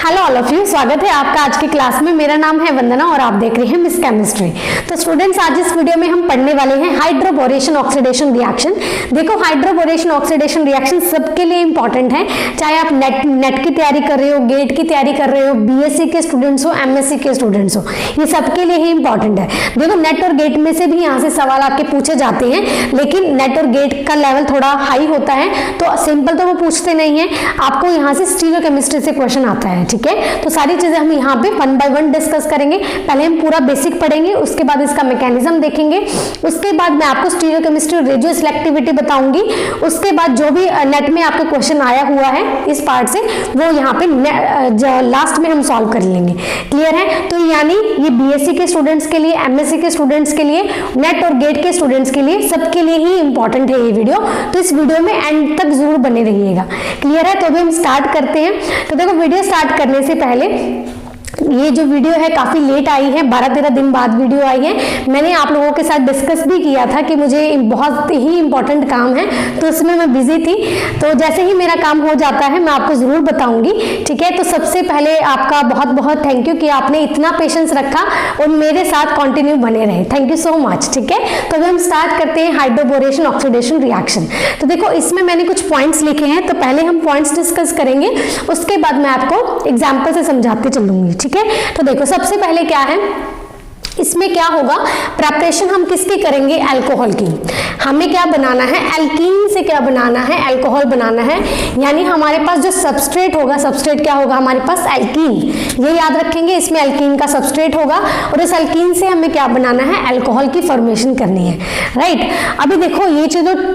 Hello all of you, स्वागत है आपका आज की क्लास में। मेरा नाम है वंदना और आप देख रहे हैं मिस केमिस्ट्री। तो स्टूडेंट्स, आज इस वीडियो में हम पढ़ने वाले हैं हाइड्रोबोरेशन ऑक्सीडेशन रिएक्शन। देखो, हाइड्रोबोरेशन ऑक्सीडेशन रिएक्शन सबके लिए इंपॉर्टेंट है, चाहे आप नेट की तैयारी कर रहे हो, गेट की तैयारी कर रहे हो, बीएससी के स्टूडेंट्स हो, एमएससी के स्टूडेंट्स हो, ये सबके लिए ही इंपॉर्टेंट है। देखो, नेट और गेट में से भी यहाँ से सवाल आपके पूछे जाते हैं, लेकिन नेट और गेट का लेवल थोड़ा हाई होता है, तो सिंपल तो वो पूछते नहीं है, आपको यहाँ से स्टीरियोकेमिस्ट्री से क्वेश्चन आता है। ठीक है, तो सारी चीजें हम यहाँ पे वन बाय वन डिस्कस करेंगे। पहले हम पूरा बेसिक पढ़ेंगे, उसके बाद इसका मैकेनिज्म देखेंगे, उसके बाद मैं आपको स्टीरियोकेमिस्ट्री रेडियो सिलेक्टिविटी बताऊंगी, उसके बाद जो भी नेट में आपका क्वेश्चन आया हुआ है इस पार्ट से वो यहाँ पे लास्ट में हम सॉल्व कर लेंगे। क्लियर है? तो यानी ये बीएससी के स्टूडेंट्स के लिए, एमएससी के स्टूडेंट्स के लिए, नेट और गेट के स्टूडेंट्स के लिए, सबके लिए ही इंपॉर्टेंट है ये वीडियो। तो इस वीडियो में एंड तक जरूर बने रहिएगा। क्लियर है? तो अभी हम स्टार्ट करते हैं। तो देखो, वीडियो स्टार्ट करने से पहले ये जो वीडियो है काफी लेट आई है, 12-13 दिन बाद वीडियो आई है। मैंने आप लोगों के साथ डिस्कस भी किया था कि मुझे बहुत ही इंपॉर्टेंट काम है, तो उसमें मैं बिजी थी। तो जैसे ही मेरा काम हो जाता है मैं आपको जरूर बताऊंगी। ठीक है, तो सबसे पहले आपका बहुत बहुत थैंक यू कि आपने इतना पेशेंस रखा और मेरे साथ कंटिन्यू बने रहे। Thank you so much. ठीक है, तो अभी हम स्टार्ट करते हैं हाइड्रोबोरेशन ऑक्सीडेशन रिएक्शन। तो देखो, इसमें मैंने कुछ पॉइंट्स लिखे हैं, तो पहले हम पॉइंट्स डिस्कस करेंगे, उसके बाद मैं आपको एग्जाम्पल से समझाते चलूंगी। ठीक है, तो देखो, सबसे पहले क्या है, इसमें क्या होगा, प्रिपरेशन हम किसकी करेंगे, अल्कोहल की। हमें क्या बनाना है, एल्कीन से क्या बनाना है, अल्कोहल बनाना है। यानी हमारे पास जो सबस्ट्रेट होगा, सबस्ट्रेट क्या होगा हमारे पास, एल्कीन। ये याद रखेंगे, इसमें एल्कीन का सबस्ट्रेट होगा और इस एल्कीन से हमें क्या बनाना है, अल्कोहल की फॉर्मेशन करनी है। राइट? अभी देखो,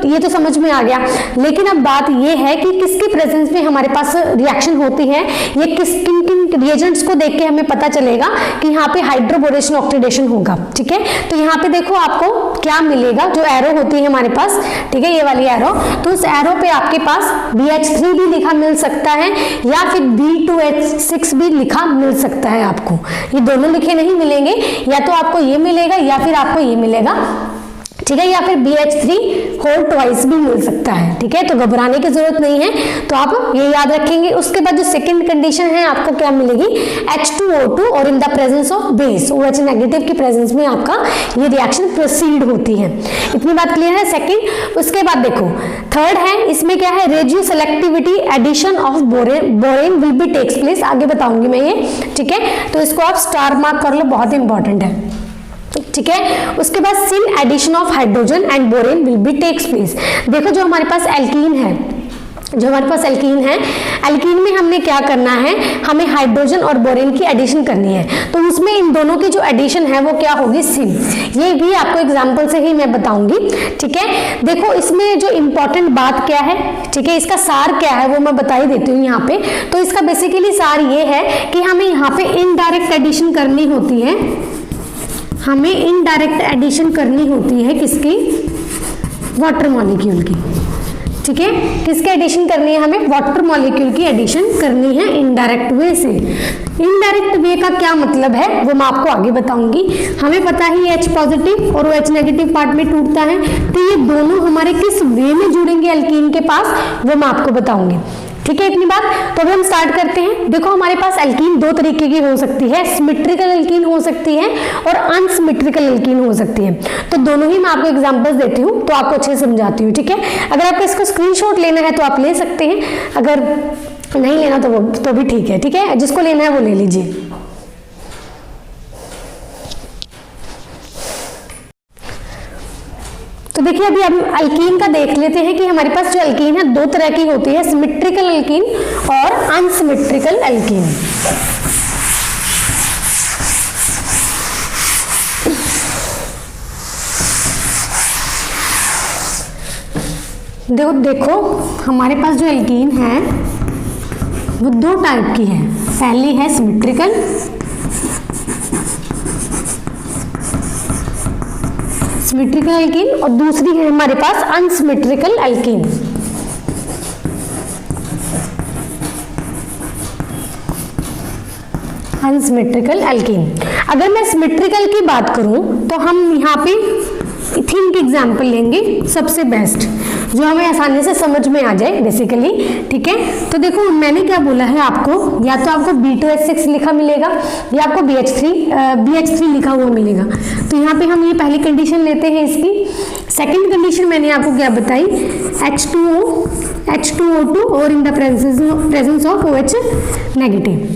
ये तो समझ में आ गया, लेकिन अब बात ये है कि किसकी प्रेजेंस में हमारे पास रिएक्शन होती है, ये किन रिएजेंट्स को देख के हमें पता चलेगा कि यहाँ पे हाइड्रोबोरेशन ऑक्सीडेशन होगा। ठीक है, तो यहाँ पे देखो आपको क्या मिलेगा, जो एरो होती है हमारे पास, ठीक है, ये वाली एरो, तो उस एरो पे आपके पास BH3 भी लिखा मिल सकता है या फिर B2H6 भी लिखा मिल सकता है। आपको ये दोनों लिखे नहीं मिलेंगे, या तो आपको ये मिलेगा या फिर आपको ये मिलेगा। ठीक है, या फिर BH3 होल ट्वाइस भी मिल सकता है। ठीक है, तो घबराने की जरूरत नहीं है, तो आप ये याद रखेंगे। उसके बाद जो सेकंड कंडीशन है, आपको क्या मिलेगी, H2O2 और in the presence of base, OH negative की प्रेजेंस में आपका ये रिएक्शन प्रोसीड होती है। इतनी बात क्लियर है? सेकंड। उसके बाद देखो, थर्ड है, इसमें क्या है, radio selectivity addition of borane will be takes place. आगे बताऊंगी मैं ये। ठीक है, तो इसको आप स्टार मार्क कर लो, बहुत इंपॉर्टेंट है। ठीक है, उसके बाद syn addition of hydrogen and borane will be takes place. देखो, जो हमारे पास एल्कीन है, एल्कीन में हमने क्या करना है, हमें हाइड्रोजन और बोरेन की एडिशन करनी है, तो उसमें इन दोनों की जो एडिशन है वो क्या होगी, सिन। ये भी आपको एग्जांपल से ही मैं बताऊंगी। ठीक है, देखो, इसमें जो इंपॉर्टेंट बात क्या है, ठीक है, इसका सार क्या है वो मैं बता ही देती हूँ यहाँ पे। तो इसका बेसिकली सार ये है कि हमें यहाँ पे इनडायरेक्ट एडिशन करनी होती है, हमें इनडायरेक्ट एडिशन करनी होती है किसकी, वाटर मॉलिक्यूल की। ठीक है, किसके एडिशन करनी है, हमें वाटर मॉलिक्यूल की एडिशन करनी है इनडायरेक्ट वे से। इनडायरेक्ट वे का क्या मतलब है वो मैं आपको आगे बताऊंगी। हमें पता ही H पॉजिटिव और OH नेगेटिव पार्ट में टूटता है, तो ये दोनों हमारे किस वे में जुड़ेंगे एल्कीन के पास, वो मैं आपको बताऊंगी। ठीक है, इतनी बात। तो अभी हम स्टार्ट करते हैं। देखो, हमारे पास एल्कीन दो तरीके की हो सकती है, सिमेट्रिकल एल्कीन हो सकती है और अनसिमेट्रिकल एल्कीन हो सकती है। तो दोनों ही मैं आपको एग्जांपल्स देती हूँ, तो आपको अच्छे से समझाती हूँ। ठीक है, अगर आपको इसको स्क्रीनशॉट लेना है तो आप ले सकते हैं, अगर नहीं लेना तो भी ठीक है। ठीक है, जिसको लेना है वो ले लीजिए। तो देखिए, अभी हम अल्कीन का देख लेते हैं कि हमारे पास जो अल्कीन है दो तरह की होती है, सिमेट्रिकल अल्कीन और अनसिमेट्रिकल अल्कीन। देखो, हमारे पास जो अल्कीन है वो दो टाइप की है। पहली है सिमेट्रिकल, एल्कीन, और दूसरी है हमारे पास अनसिमेट्रिकल एल्कीन। Unsymmetrical alkene. अगर मैं सिमेट्रिकल की बात करूं तो हम यहाँ पे थिंक एग्जाम्पल लेंगे सबसे बेस्ट, जो हमें आसानी से समझ में आ जाए बेसिकली, ठीक है। तो मैंने क्या बोला है आपको, या तो आपको B2H6 लिखा मिलेगा या आपको BH3 लिखा हुआ मिलेगा। तो यहाँ पे हम ये पहली कंडीशन लेते हैं इसकी। सेकंड कंडीशन मैंने आपको क्या बताई, H2O2 और in the presence of OH negative.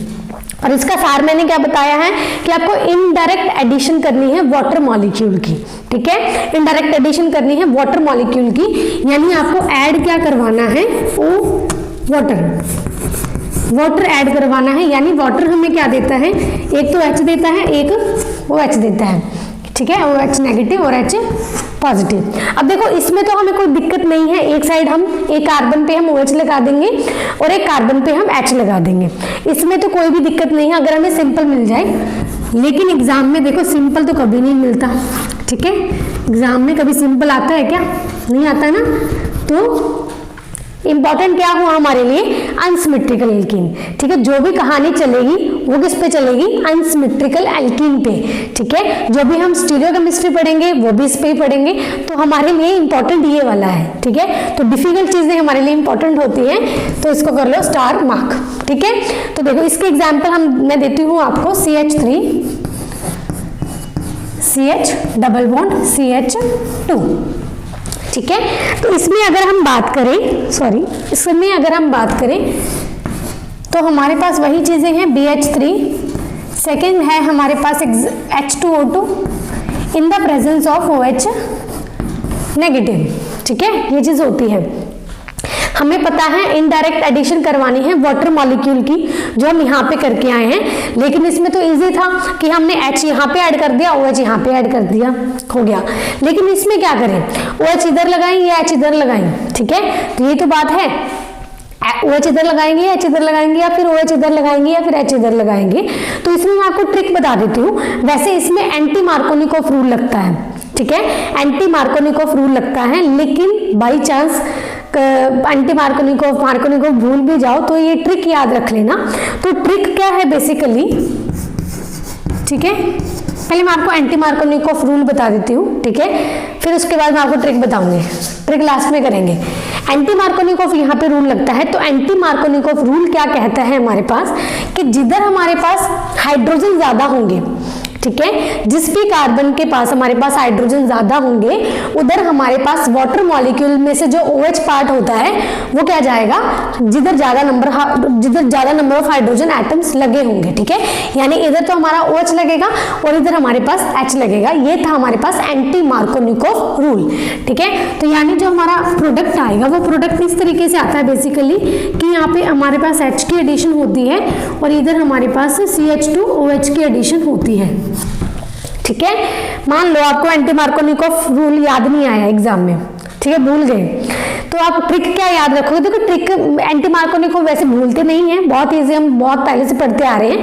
और इसका सार मैंने क्या बताया है कि आपको इनडायरेक्ट एडिशन करनी है वाटर मॉलिक्यूल की, ठीक है। इनडायरेक्ट एडिशन करनी है वाटर मॉलिक्यूल की, यानी आपको ऐड क्या करवाना है, वाटर ऐड करवाना है। यानी वाटर हमें क्या देता है, एक तो H देता है, एक OH देता है, ठीक है, OH नेगेटिव और H पॉजिटिव। अब देखो इसमें तो हमें कोई दिक्कत नहीं है, एक साइड हम एक कार्बन पे हम OH लगा देंगे और एक कार्बन पे हम H लगा देंगे, इसमें तो कोई भी दिक्कत नहीं है अगर हमें सिंपल मिल जाए। लेकिन एग्जाम में देखो सिंपल तो कभी नहीं मिलता, ठीक है। एग्जाम में कभी सिंपल आता है क्या, नहीं आता ना। तो इंपॉर्टेंट क्या हुआ हमारे लिए, अनसिमेट्रिकल एल्कीन, ठीक है। जो भी कहानी चलेगी वो किस पे चलेगी, अनसिमेट्रिकल एल्कीन पे, ठीक है। जो भी हम स्टीरियोकेमिस्ट्री पढ़ेंगे वो भी इस पे ही पढ़ेंगे। तो हमारे लिए इंपॉर्टेंट ये वाला है, ठीक है। तो डिफिकल्ट चीजें हमारे लिए इंपॉर्टेंट होती हैं, तो इसको कर लो स्टार मार्क, ठीक है। तो देखो इसके एग्जाम्पल मैं देती हूँ आपको, CH3 CH double bond CH2, ठीक है। तो इसमें अगर हम बात करें, तो हमारे पास वही चीजें हैं, BH3, सेकेंड है हमारे पास H2O2 in the presence of OH negative, ठीक है। ये चीज होती है, हमें पता है इनडायरेक्ट एडिशन करवानी है वाटर मॉलिक्यूल की, जो हम यहाँ पे करके आए हैं। लेकिन इसमें तो इजी था कि हमने H यहाँ पे ऐड कर दिया, OH यहाँ पे ऐड कर दिया, हो गया। लेकिन इसमें क्या करें, OH इधर लगाएं या H इधर लगाएं, ठीक है। तो ये तो बात है, OH इधर लगाएंगे, H इधर लगाएंगे, या फिर OH इधर लगाएंगे या फिर H इधर लगाएंगे। तो इसमें मैं आपको ट्रिक बता देती हूँ। वैसे इसमें एंटी मार्कोनिकोफ रूल लगता है, ठीक है, एंटी मार्कोनिकोफ रूल लगता है। लेकिन बाई चांस एंटी मार्कोनिकोफ भूल भी जाओ तो ये ट्रिक याद रख लेना। तो ट्रिक क्या है बेसिकली, ठीक है, पहले मैं आपको एंटी मार्कोनिकोफ रूल बता देती हूँ, ठीक है, फिर उसके बाद मैं आपको ट्रिक बताऊंगी, ट्रिक लास्ट में करेंगे। एंटी मार्कोनिकोफ यहाँ पे रूल लगता है। तो एंटी मार्कोनिकोफ रूल क्या कहता है हमारे पास, कि जिधर हमारे पास हाइड्रोजन ज्यादा होंगे, ठीक है, जिस भी कार्बन के पास हमारे पास हाइड्रोजन ज्यादा होंगे, उधर हमारे पास वाटर मॉलिक्यूल में से जो OH पार्ट होता है वो क्या जाएगा, जिधर ज्यादा नंबर ऑफ हाइड्रोजन एटम्स लगे होंगे, ठीक है। यानी इधर तो हमारा OH लगेगा और इधर हमारे पास H लगेगा। ये था हमारे पास एंटी मार्कोनिकोफ रूल, ठीक है। तो यानी जो हमारा प्रोडक्ट आएगा वो प्रोडक्ट इस तरीके से आता है बेसिकली, कि यहाँ पे हमारे पास H की एडिशन होती है और इधर हमारे पास CH2OH की एडिशन होती है, ठीक है। मान लो आपको एंटी मार्कोनिकोफ रूल याद नहीं आया एग्जाम में, ठीक है, भूल गए, तो आप ट्रिक क्या याद रखोगे। देखो ट्रिक एंटी मार्कोनिकोफ वैसे भूलते नहीं है, बहुत इजी, हम बहुत पहले से पढ़ते आ रहे हैं।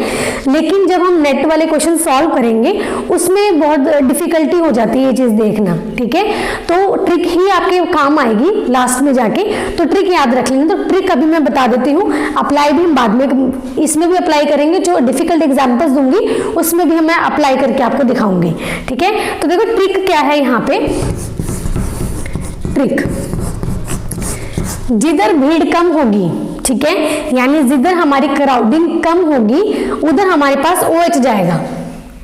लेकिन जब हम नेट वाले क्वेश्चन सॉल्व करेंगे उसमें बहुत डिफिकल्टी हो जाती है ये चीज देखना, ठीक है। तो ट्रिक ही आपके काम आएगी लास्ट में जाके, तो ट्रिक याद रख लेंगे। तो ट्रिक अभी मैं बता देती हूँ, अप्लाई भी हम बाद में इसमें भी अप्लाई करेंगे, जो डिफिकल्ट एग्जाम्पल्स दूंगी उसमें भी मैं अप्लाई करके आपको दिखाऊंगी, ठीक है। तो देखो ट्रिक क्या है यहाँ पे, ट्रिक जिधर भीड़ कम होगी, ठीक है, यानी जिधर हमारी क्राउडिंग कम होगी उधर हमारे पास OH जाएगा,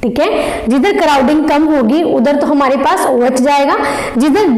ठीक है। जिधर क्राउडिंग कम होगी उधर तो हमारे पास OH जाएगा, जिधर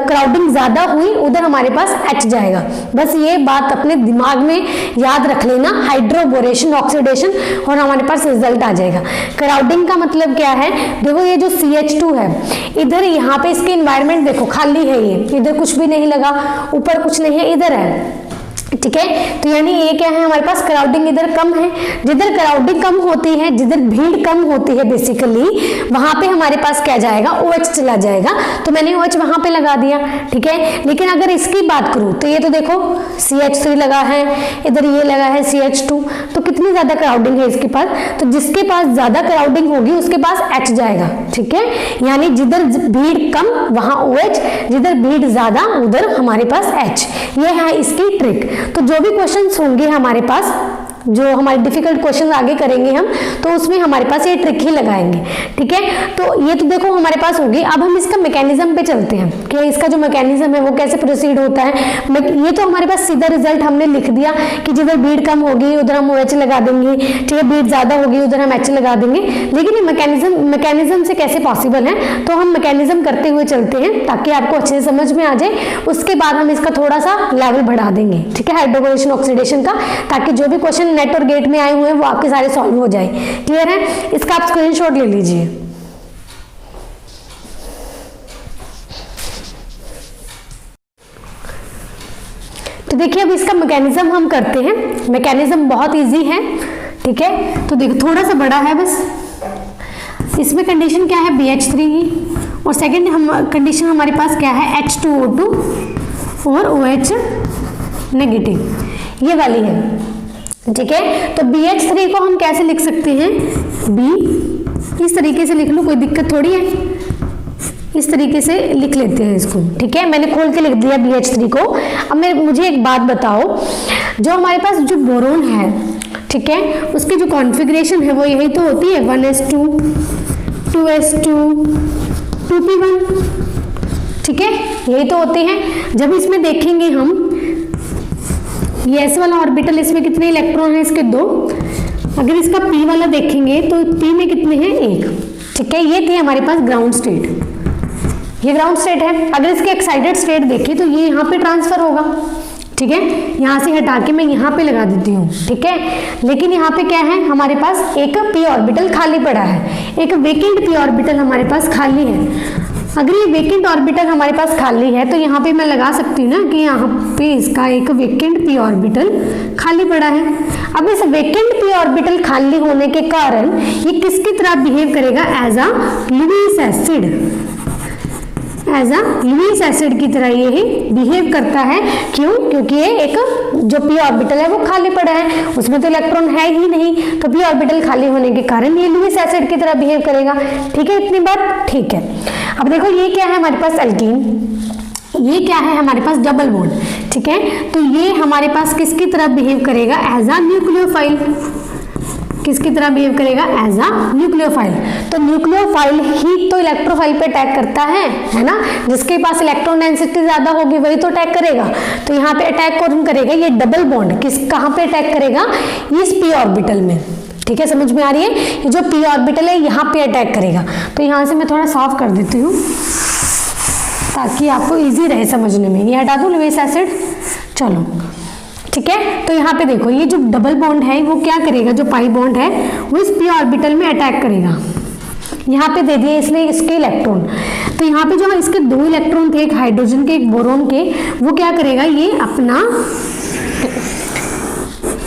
क्राउडिंग ज्यादा हुई उधर हमारे पास H जाएगा। बस ये बात अपने दिमाग में याद रख लेना, हाइड्रोबोरेशन ऑक्सीडेशन, और हमारे पास रिजल्ट आ जाएगा। क्राउडिंग का मतलब क्या है, देखो ये जो CH2 है, इधर यहाँ पे इसके एनवायरमेंट देखो खाली है, ये इधर कुछ भी नहीं लगा, ऊपर कुछ नहीं है, इधर है, ठीक है। तो यानी ये क्या है, हमारे पास क्राउडिंग इधर कम है। जिधर क्राउडिंग कम होती है, जिधर भीड़ कम होती है बेसिकली, वहां पे हमारे पास क्या जाएगा, OH चला जाएगा। तो मैंने OH वहां पे लगा दिया, ठीक है। लेकिन अगर इसकी बात करूं तो ये तो देखो CH3 लगा है, इधर ये लगा है CH2, तो कितनी ज्यादा क्राउडिंग है इसके पास। तो जिसके पास ज्यादा क्राउडिंग होगी उसके पास H जाएगा, ठीक है। यानी जिधर भीड़ कम वहां OH, जिधर भीड़ ज्यादा उधर हमारे पास H। ये है इसकी ट्रिक। तो जो भी क्वेश्चंस होंगे हमारे पास जो हमारे डिफिकल्ट क्वेश्चन आगे करेंगे हम, तो उसमें हमारे पास ये ट्रिक ही लगाएंगे। ठीक है, तो ये तो देखो हमारे पास होगी। अब हम इसका मैकेनिज्म पे चलते हैं कि इसका जो मैकेनिज्म है वो कैसे प्रोसीड होता है। ये तो हमारे पास सीधा रिजल्ट हमने लिख दिया कि जिधर बीड कम होगी उधर हम OH लगा देंगे, ठीक है, बीड ज्यादा होगी उधर हम H लगा देंगे। लेकिन ये मैकेनिज्म से कैसे पॉसिबल है, तो हम मैकेनिज्म करते हुए चलते हैं ताकि आपको अच्छे से समझ में आ जाए। उसके बाद हम इसका थोड़ा सा लेवल बढ़ा देंगे, ठीक है, हाइड्रोबोरेशन ऑक्सीडेशन का, ताकि जो भी क्वेश्चन नेट और गेट में आए हुए हैं वो आपके सारे सॉल्व हो जाए। क्लियर है? इसका आप स्क्रीनशॉट ले लीजिए। तो देखिए अब इसका मैकेनिज्म हम करते हैं। मैकेनिज्म बहुत इजी है, ठीक है। तो देखो थोड़ा सा बड़ा है बस। इसमें कंडीशन क्या है, BH3 की, और सेकंड कंडीशन हमारे पास क्या है, H2O2 और OH नेगेटिव, ये वाली है। ठीक है, तो BH3 को हम कैसे लिख सकते हैं, B इस तरीके से लिख लो, कोई दिक्कत थोड़ी है, इस तरीके से लिख लेते हैं इसको। ठीक है, मैंने खोल के लिख दिया BH3 को। अब मुझे एक बात बताओ, जो हमारे पास जो बोरोन है, ठीक है, उसकी जो कॉन्फ़िगरेशन है वो यही तो होती है, 1s2 2s2 2p1, ठीक है, यही तो होते हैं। जब इसमें देखेंगे हम ये S वाला ऑर्बिटल, इसमें कितने इलेक्ट्रॉन हैं, इसके 2। अगर इसका P वाला देखेंगे तो P में कितने हैं, 1। ठीक है, ये थी हमारे पास ग्राउंड स्टेट, ये ग्राउंड स्टेट है। अगर इसके एक्साइटेड स्टेट देखें तो ये यहाँ पे ट्रांसफर होगा। ठीक है, यहाँ से हटा के मैं यहाँ पे लगा देती हूँ। ठीक है, लेकिन यहाँ पे क्या है, हमारे पास एक p ऑर्बिटल खाली पड़ा है, एक वेकेंट p ऑर्बिटल हमारे पास खाली है। अगर ये वेकेंट ऑर्बिटल हमारे पास खाली है तो यहाँ पे मैं लगा सकती हूँ ना कि यहाँ पे इसका एक वेकेंट p ऑर्बिटल खाली पड़ा है। अब इस वेकेंट p ऑर्बिटल खाली होने के कारण ये किसकी तरह बिहेव करेगा, as a Lewis acid, as a Lewis acid की तरह ये बिहेव करता है। क्यों? क्योंकि ये एक जो p ऑर्बिटल है वो खाली पड़ा है, उसमें तो इलेक्ट्रॉन है ही नहीं, तो p ऑर्बिटल खाली होने के कारण ये लुईस एसिड की तरह बिहेव करेगा। ठीक है, इतनी बात ठीक है। अब देखो ये क्या है हमारे पास, एल्कीन, ये क्या है हमारे पास, डबल बॉन्ड। ठीक है, तो ये हमारे पास किसकी तरह बिहेव करेगा, एज अ न्यूक्लियोफाइल, किसकी तरह बिहेव करेगा, एज अ न्यूक्लियोफाइल। तो न्यूक्लियोफाइल ही तो इलेक्ट्रोफाइल पे अटैक करता है ना, जिसके पास इलेक्ट्रॉन डेंसिटी ज्यादा होगी वही तो अटैक करेगा। तो यहाँ पे अटैक कौन करेगा, ये डबल बॉन्ड कहाँ पे अटैक करेगा, इस p ऑर्बिटल में। ठीक है, समझ में आ रही है, ये जो p ऑर्बिटल है यहाँ पे अटैक करेगा। तो यहाँ से मैं थोड़ा साफ कर देती हूँ ताकि आपको इजी रहे समझने में। ये हटा दो लुईस एसिड, चलो ठीक है। तो यहाँ पे देखो ये जो डबल बॉन्ड है वो क्या करेगा, जो पाई बॉन्ड है वो इस p ऑर्बिटल में अटैक करेगा। यहाँ पे दे दिए इसलिए इसके इलेक्ट्रॉन, तो यहाँ पे जो इसके 2 इलेक्ट्रॉन थे, एक हाइड्रोजन के एक बोरोन के, वो क्या करेगा, ये अपना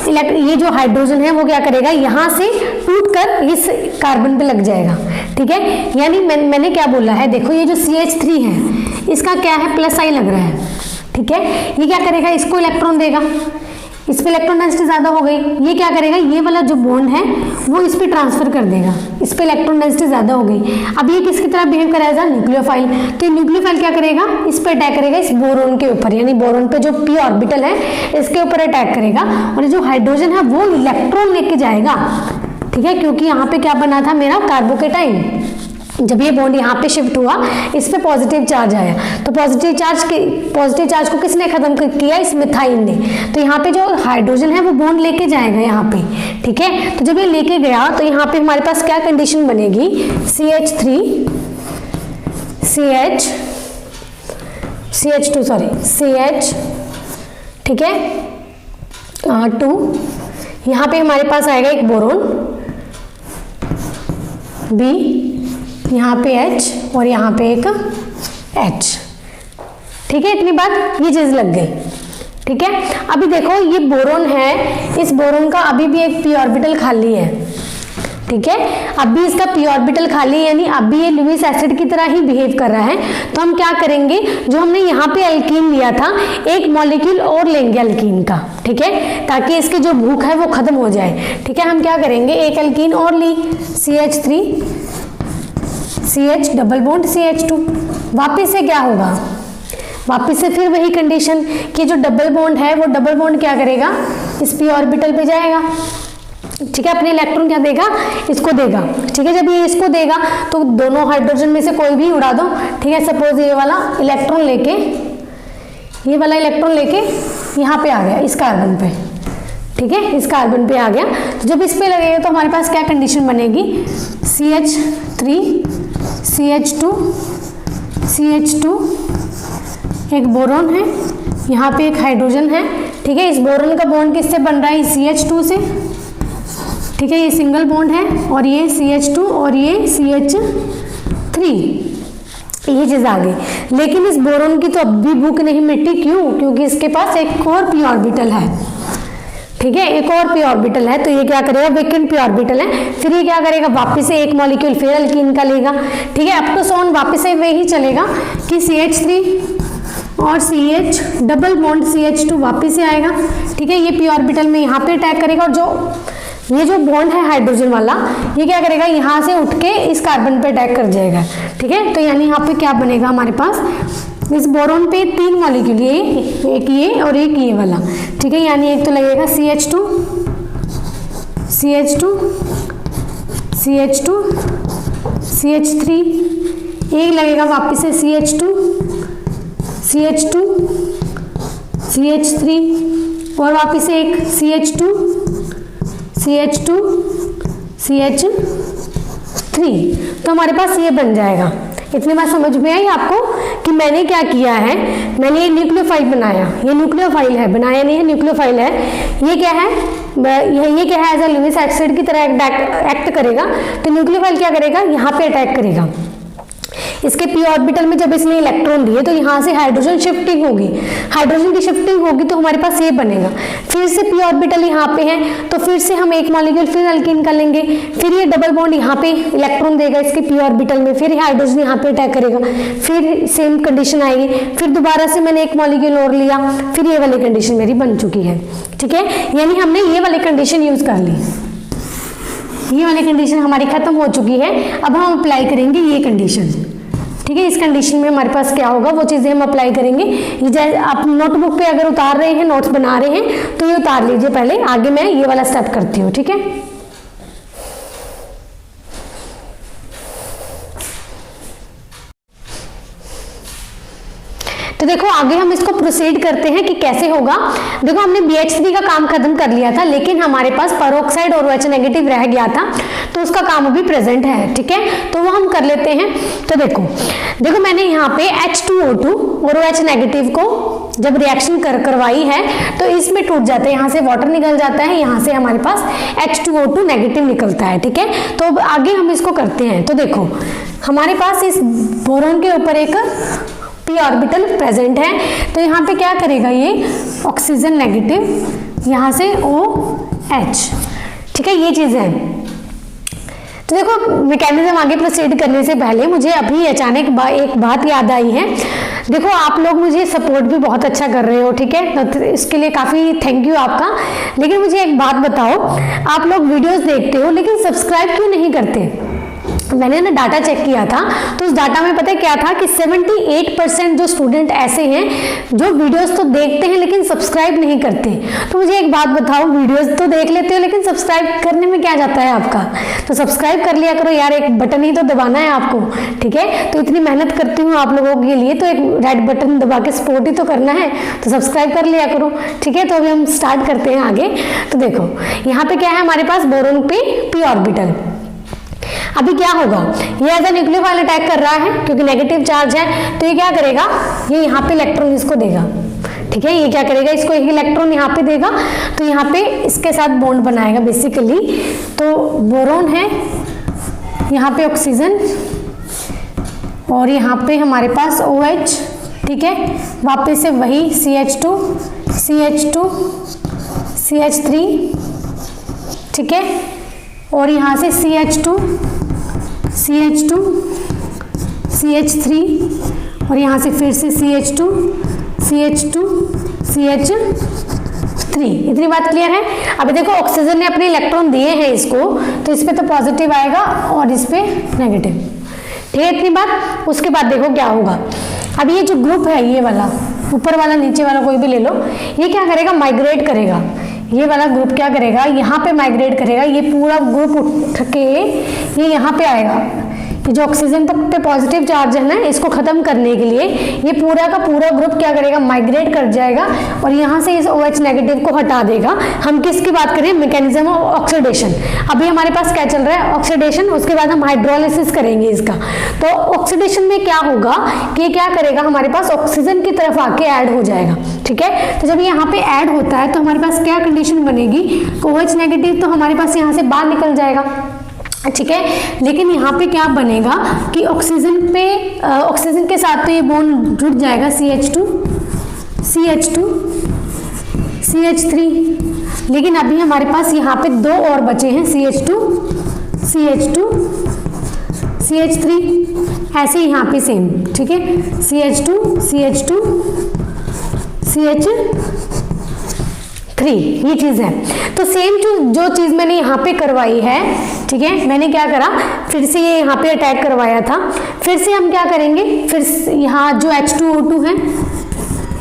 ये जो हाइड्रोजन है वो क्या करेगा, यहाँ से टूटकर इस कार्बन पे लग जाएगा। ठीक है, यानी मैंने क्या बोला है, देखो ये जो CH3 है इसका क्या है, प्लस आई लग रहा है। ठीक है, ये क्या करेगा, इसको इलेक्ट्रॉन देगा, इस पे इलेक्ट्रॉन डेंसिटी ज्यादा हो गई, ये क्या करेगा, ये वाला जो बॉन्ड है वो इस पे ट्रांसफर कर देगा, इस पे इलेक्ट्रॉन डेंसिटी ज्यादा हो गई। अब ये किसकी तरह बिहेव करेगा, न्यूक्लियोफाइल। तो न्यूक्लियोफाइल क्या करेगा, इस पे अटैक करेगा, इस बोरोन के ऊपर, यानी बोरोन पे जो p ऑर्बिटल है इसके ऊपर अटैक करेगा, और जो हाइड्रोजन है वो इलेक्ट्रॉन लेके जाएगा। ठीक है, क्योंकि यहाँ पे क्या बना था मेरा, कार्बोकेटाइन। जब ये बॉन्ड यहाँ पे शिफ्ट हुआ, इस पे पॉजिटिव चार्ज आया, तो पॉजिटिव चार्ज को किसने खत्म किया, इस मिथाइल ने। तो यहाँ पे जो हाइड्रोजन है वो बॉन्ड लेके जाएगा यहाँ पे। ठीक है, तो जब ये लेके गया तो यहाँ पे हमारे पास क्या कंडीशन बनेगी, CH2 CH, ठीक है, 2, यहाँ पे हमारे पास आएगा एक बोरोन B, यहाँ पे H और यहाँ पे एक H। ठीक है, इतनी बात, ये चीज लग गई। ठीक है, अभी देखो ये बोरोन है, इस बोरोन का अभी भी एक p ऑर्बिटल खाली है। ठीक है, अब भी इसका p ऑर्बिटल खाली है, यानी अब भी ये लुईस एसिड की तरह ही बिहेव कर रहा है। तो हम क्या करेंगे, जो हमने यहाँ पे एल्कीन लिया था, एक मॉलिक्यूल और लेंगे एल्कीन का। ठीक है, ताकि इसकी जो भूख है वो खत्म हो जाए। ठीक है, हम क्या करेंगे, एक एल्कीन और ली, CH3 CH double bond CH2। वापिस से क्या होगा, वापिस से फिर वही कंडीशन कि जो डबल बॉन्ड है वो डबल बॉन्ड क्या करेगा, इस p ऑर्बिटल पे जाएगा, ठीक है। अपने इलेक्ट्रॉन क्या देगा, इसको देगा, ठीक है। जब ये इसको देगा तो दोनों हाइड्रोजन में से कोई भी उड़ा दो, ठीक है। सपोज ये वाला इलेक्ट्रॉन लेके यहाँ पे आ गया इस कार्बन पे, ठीक है, इस कार्बन पे आ गया। तो जब इस पे लगेगा तो हमारे पास क्या कंडीशन बनेगी, CH3 CH2 CH2, एक बोरॉन है, यहाँ पे एक हाइड्रोजन है, ठीक है। इस बोरॉन का बॉन्ड किससे बन रहा है, CH2 से, ठीक है। ये सिंगल बॉन्ड है और ये CH2 और ये CH3, ये चीज आ गई। लेकिन इस बोरॉन की तो अब भी भूख नहीं मिटती, क्यों, क्योंकि इसके पास एक और p ऑर्बिटल है, ठीक है, एक और p ऑर्बिटल है। तो ये क्या करेगा, वेकेंट p ऑर्बिटल है, फिर ये क्या करेगा, वापस से एक मॉलिक्यूल फिर अल्कीन का लेगा, ठीक है। अप टू सोन वापस से वही चलेगा कि CH3 और CH डबल बॉन्ड CH2 वापस से आएगा, ठीक है। ये p ऑर्बिटल में यहाँ पे अटैक करेगा और ये जो बॉन्ड है हाइड्रोजन वाला, ये क्या करेगा, यहाँ से उठ के इस कार्बन पे अटैक कर जाएगा, ठीक है। तो यानी यहाँ पे क्या बनेगा हमारे पास, इस बोरॉन पे 3 मॉलिक्यूल, ये एक ये और एक ये वाला, ठीक है। यानी एक तो लगेगा CH2 CH3, एक लगेगा वापस से CH3 और वापस से एक CH2 CH3, तो हमारे पास ये बन जाएगा। इतनी बात समझ में आई आपको कि मैंने क्या किया है, मैंने ये न्यूक्लियोफाइल बनाया, ये न्यूक्लियोफाइल है, बनाया नहीं है, न्यूक्लियोफाइल है। ये क्या है, ये क्या है, एज अ ल्यूमिस एसिड की तरह एक्ट करेगा। तो न्यूक्लियोफाइल क्या करेगा, यहाँ पे अटैक करेगा। इसके p ऑर्बिटल में जब इसने इलेक्ट्रॉन दिए तो यहाँ से हाइड्रोजन शिफ्टिंग होगी, हाइड्रोजन की शिफ्टिंग होगी तो हमारे पास ये बनेगा। फिर से p ऑर्बिटल यहाँ पे है तो फिर से हम एक मॉलिक्यूल फिर अल्कीन कर लेंगे, फिर ये डबल बॉन्ड यहाँ पे इलेक्ट्रॉन देगा इसके p ऑर्बिटल में, फिर हाइड्रोजन यहाँ पे अटैक करेगा, फिर सेम कंडीशन आएगी, फिर दोबारा से मैंने एक मॉलिक्यूल और लिया, फिर ये वाली कंडीशन मेरी बन चुकी है, ठीक है। यानी हमने ये वाली कंडीशन यूज कर ली, ये वाली कंडीशन हमारी खत्म हो चुकी है। अब हम अप्लाई करेंगे ये कंडीशन, ठीक है। इस कंडीशन में हमारे पास क्या होगा, वो चीजें हम अप्लाई करेंगे। ये जैसे आप नोटबुक पे अगर उतार रहे हैं, नोट्स बना रहे हैं, तो ये उतार लीजिए पहले, आगे मैं ये वाला स्टेप करती हूँ, ठीक है। तो देखो आगे हम इसको प्रोसीड करते हैं कि कैसे होगा। देखो हमने BH3 का काम खत्म कर लिया था, लेकिन हमारे पास पेरोक्साइड और OH नेगेटिव रह गया था, तो उसका काम अभी प्रेजेंट है, ठीक है। तो वो हम कर लेते हैं। तो देखो मैंने यहाँ पे H2O2 और OH नेगेटिव को जब रिएक्शन करवाई है तो इसमें टूट जाते हैं, यहाँ से वाटर निकल जाता है, यहाँ से हमारे पास H2O2 नेगेटिव निकलता है, ठीक है। तो अब आगे हम इसको करते हैं। तो देखो हमारे पास इस बोरॉन के ऊपर एक p ऑर्बिटल प्रेजेंट है, तो यहाँ पे क्या करेगा, ये ऑक्सीजन नेगेटिव, यहाँ से OH, ठीक है, ये चीज है। तो देखो मैकेनिज्म आगे प्रोसीड करने से पहले मुझे अभी अचानक एक बात याद आई है। देखो आप लोग मुझे सपोर्ट भी बहुत अच्छा कर रहे हो, ठीक है, तो इसके लिए काफ़ी थैंक यू आपका। लेकिन मुझे एक बात बताओ, आप लोग वीडियोस देखते हो लेकिन सब्सक्राइब क्यों नहीं करते? मैंने ना डाटा चेक किया था, तो उस डाटा में पता है क्या था कि 78% जो स्टूडेंट ऐसे हैं जो वीडियोस तो देखते हैं लेकिन सब्सक्राइब नहीं करते। तो मुझे एक बात बताओ, वीडियोस तो देख लेते हो लेकिन सब्सक्राइब करने में क्या जाता है आपका? तो सब्सक्राइब कर लिया करो यार, एक बटन ही तो दबाना है आपको, ठीक है। तो इतनी मेहनत करती हूँ आप लोगों के लिए, तो एक रेड बटन दबा के सपोर्ट ही तो करना है, तो सब्सक्राइब कर लिया करो, ठीक है। तो अभी हम स्टार्ट करते हैं आगे। तो देखो यहाँ पे क्या है हमारे पास, बोरॉन पे p ऑर्बिटल। अभी क्या होगा, ये एज ए न्यूक्लियोफाइल अटैक कर रहा है क्योंकि नेगेटिव चार्ज है, तो ये क्या करेगा, ये यहाँ पे इलेक्ट्रॉन इसको देगा, ठीक है। ये क्या करेगा, इसको एक इलेक्ट्रॉन यहाँ पे देगा, तो यहाँ पे इसके साथ बॉन्ड बनाएगा बेसिकली। तो बोरॉन है, यहाँ पे ऑक्सीजन और यहाँ पे हमारे पास OH, ठीक है। वापस से वही CH2 CH3, ठीक है, और यहाँ से CH2 CH3 और यहाँ से फिर से CH2 CH3। इतनी बात क्लियर है? अभी देखो ऑक्सीजन ने अपने इलेक्ट्रॉन दिए हैं इसको, तो इस पे तो पॉजिटिव आएगा और इस पे नेगेटिव, ठीक है, इतनी बात। उसके बाद देखो क्या होगा, अब ये जो ग्रुप है, ये वाला ऊपर वाला नीचे वाला कोई भी ले लो, ये क्या करेगा, माइग्रेट करेगा, ये वाला ग्रुप क्या करेगा, यहाँ पे माइग्रेट करेगा, ये पूरा ग्रुप उठ के ये यहाँ पे आएगा। ये जो ऑक्सीजन पे पॉजिटिव चार्ज है ना, इसको खत्म करने के लिए ये पूरा का पूरा ग्रुप क्या करेगा, माइग्रेट कर जाएगा और यहाँ से इस OH नेगेटिव को हटा देगा। हम किसकी बात करें, मैकेनिज्म ऑफ ऑक्सीडेशन। अभी हमारे पास क्या चल रहा है, ऑक्सीडेशन, उसके बाद हम हाइड्रोलिसिस करेंगे इसका। तो ऑक्सीडेशन में क्या होगा कि क्या करेगा, हमारे पास ऑक्सीजन की तरफ आके ऐड हो जाएगा। ठीक है, तो जब यहाँ पे ऐड होता है तो हमारे पास क्या कंडीशन बनेगी, OH नेगेटिव तो हमारे पास यहाँ से बाहर निकल जाएगा। ठीक है, लेकिन यहाँ पे क्या बनेगा कि ऑक्सीजन पे ऑक्सीजन के साथ तो ये बॉन्ड जुड़ जाएगा, CH2 CH2 CH3, लेकिन अभी हमारे पास यहाँ पे दो और बचे हैं, CH2 CH2 CH3, ऐसे यहाँ पे सेम। ठीक है, CH2 CH2 CH3, ये चीज है। तो सेम जो चीज मैंने यहाँ पे करवाई है, ठीक है, मैंने क्या करा, फिर से ये यहाँ पे अटैक करवाया था, फिर से हम क्या करेंगे, फिर यहाँ जो H2O2 है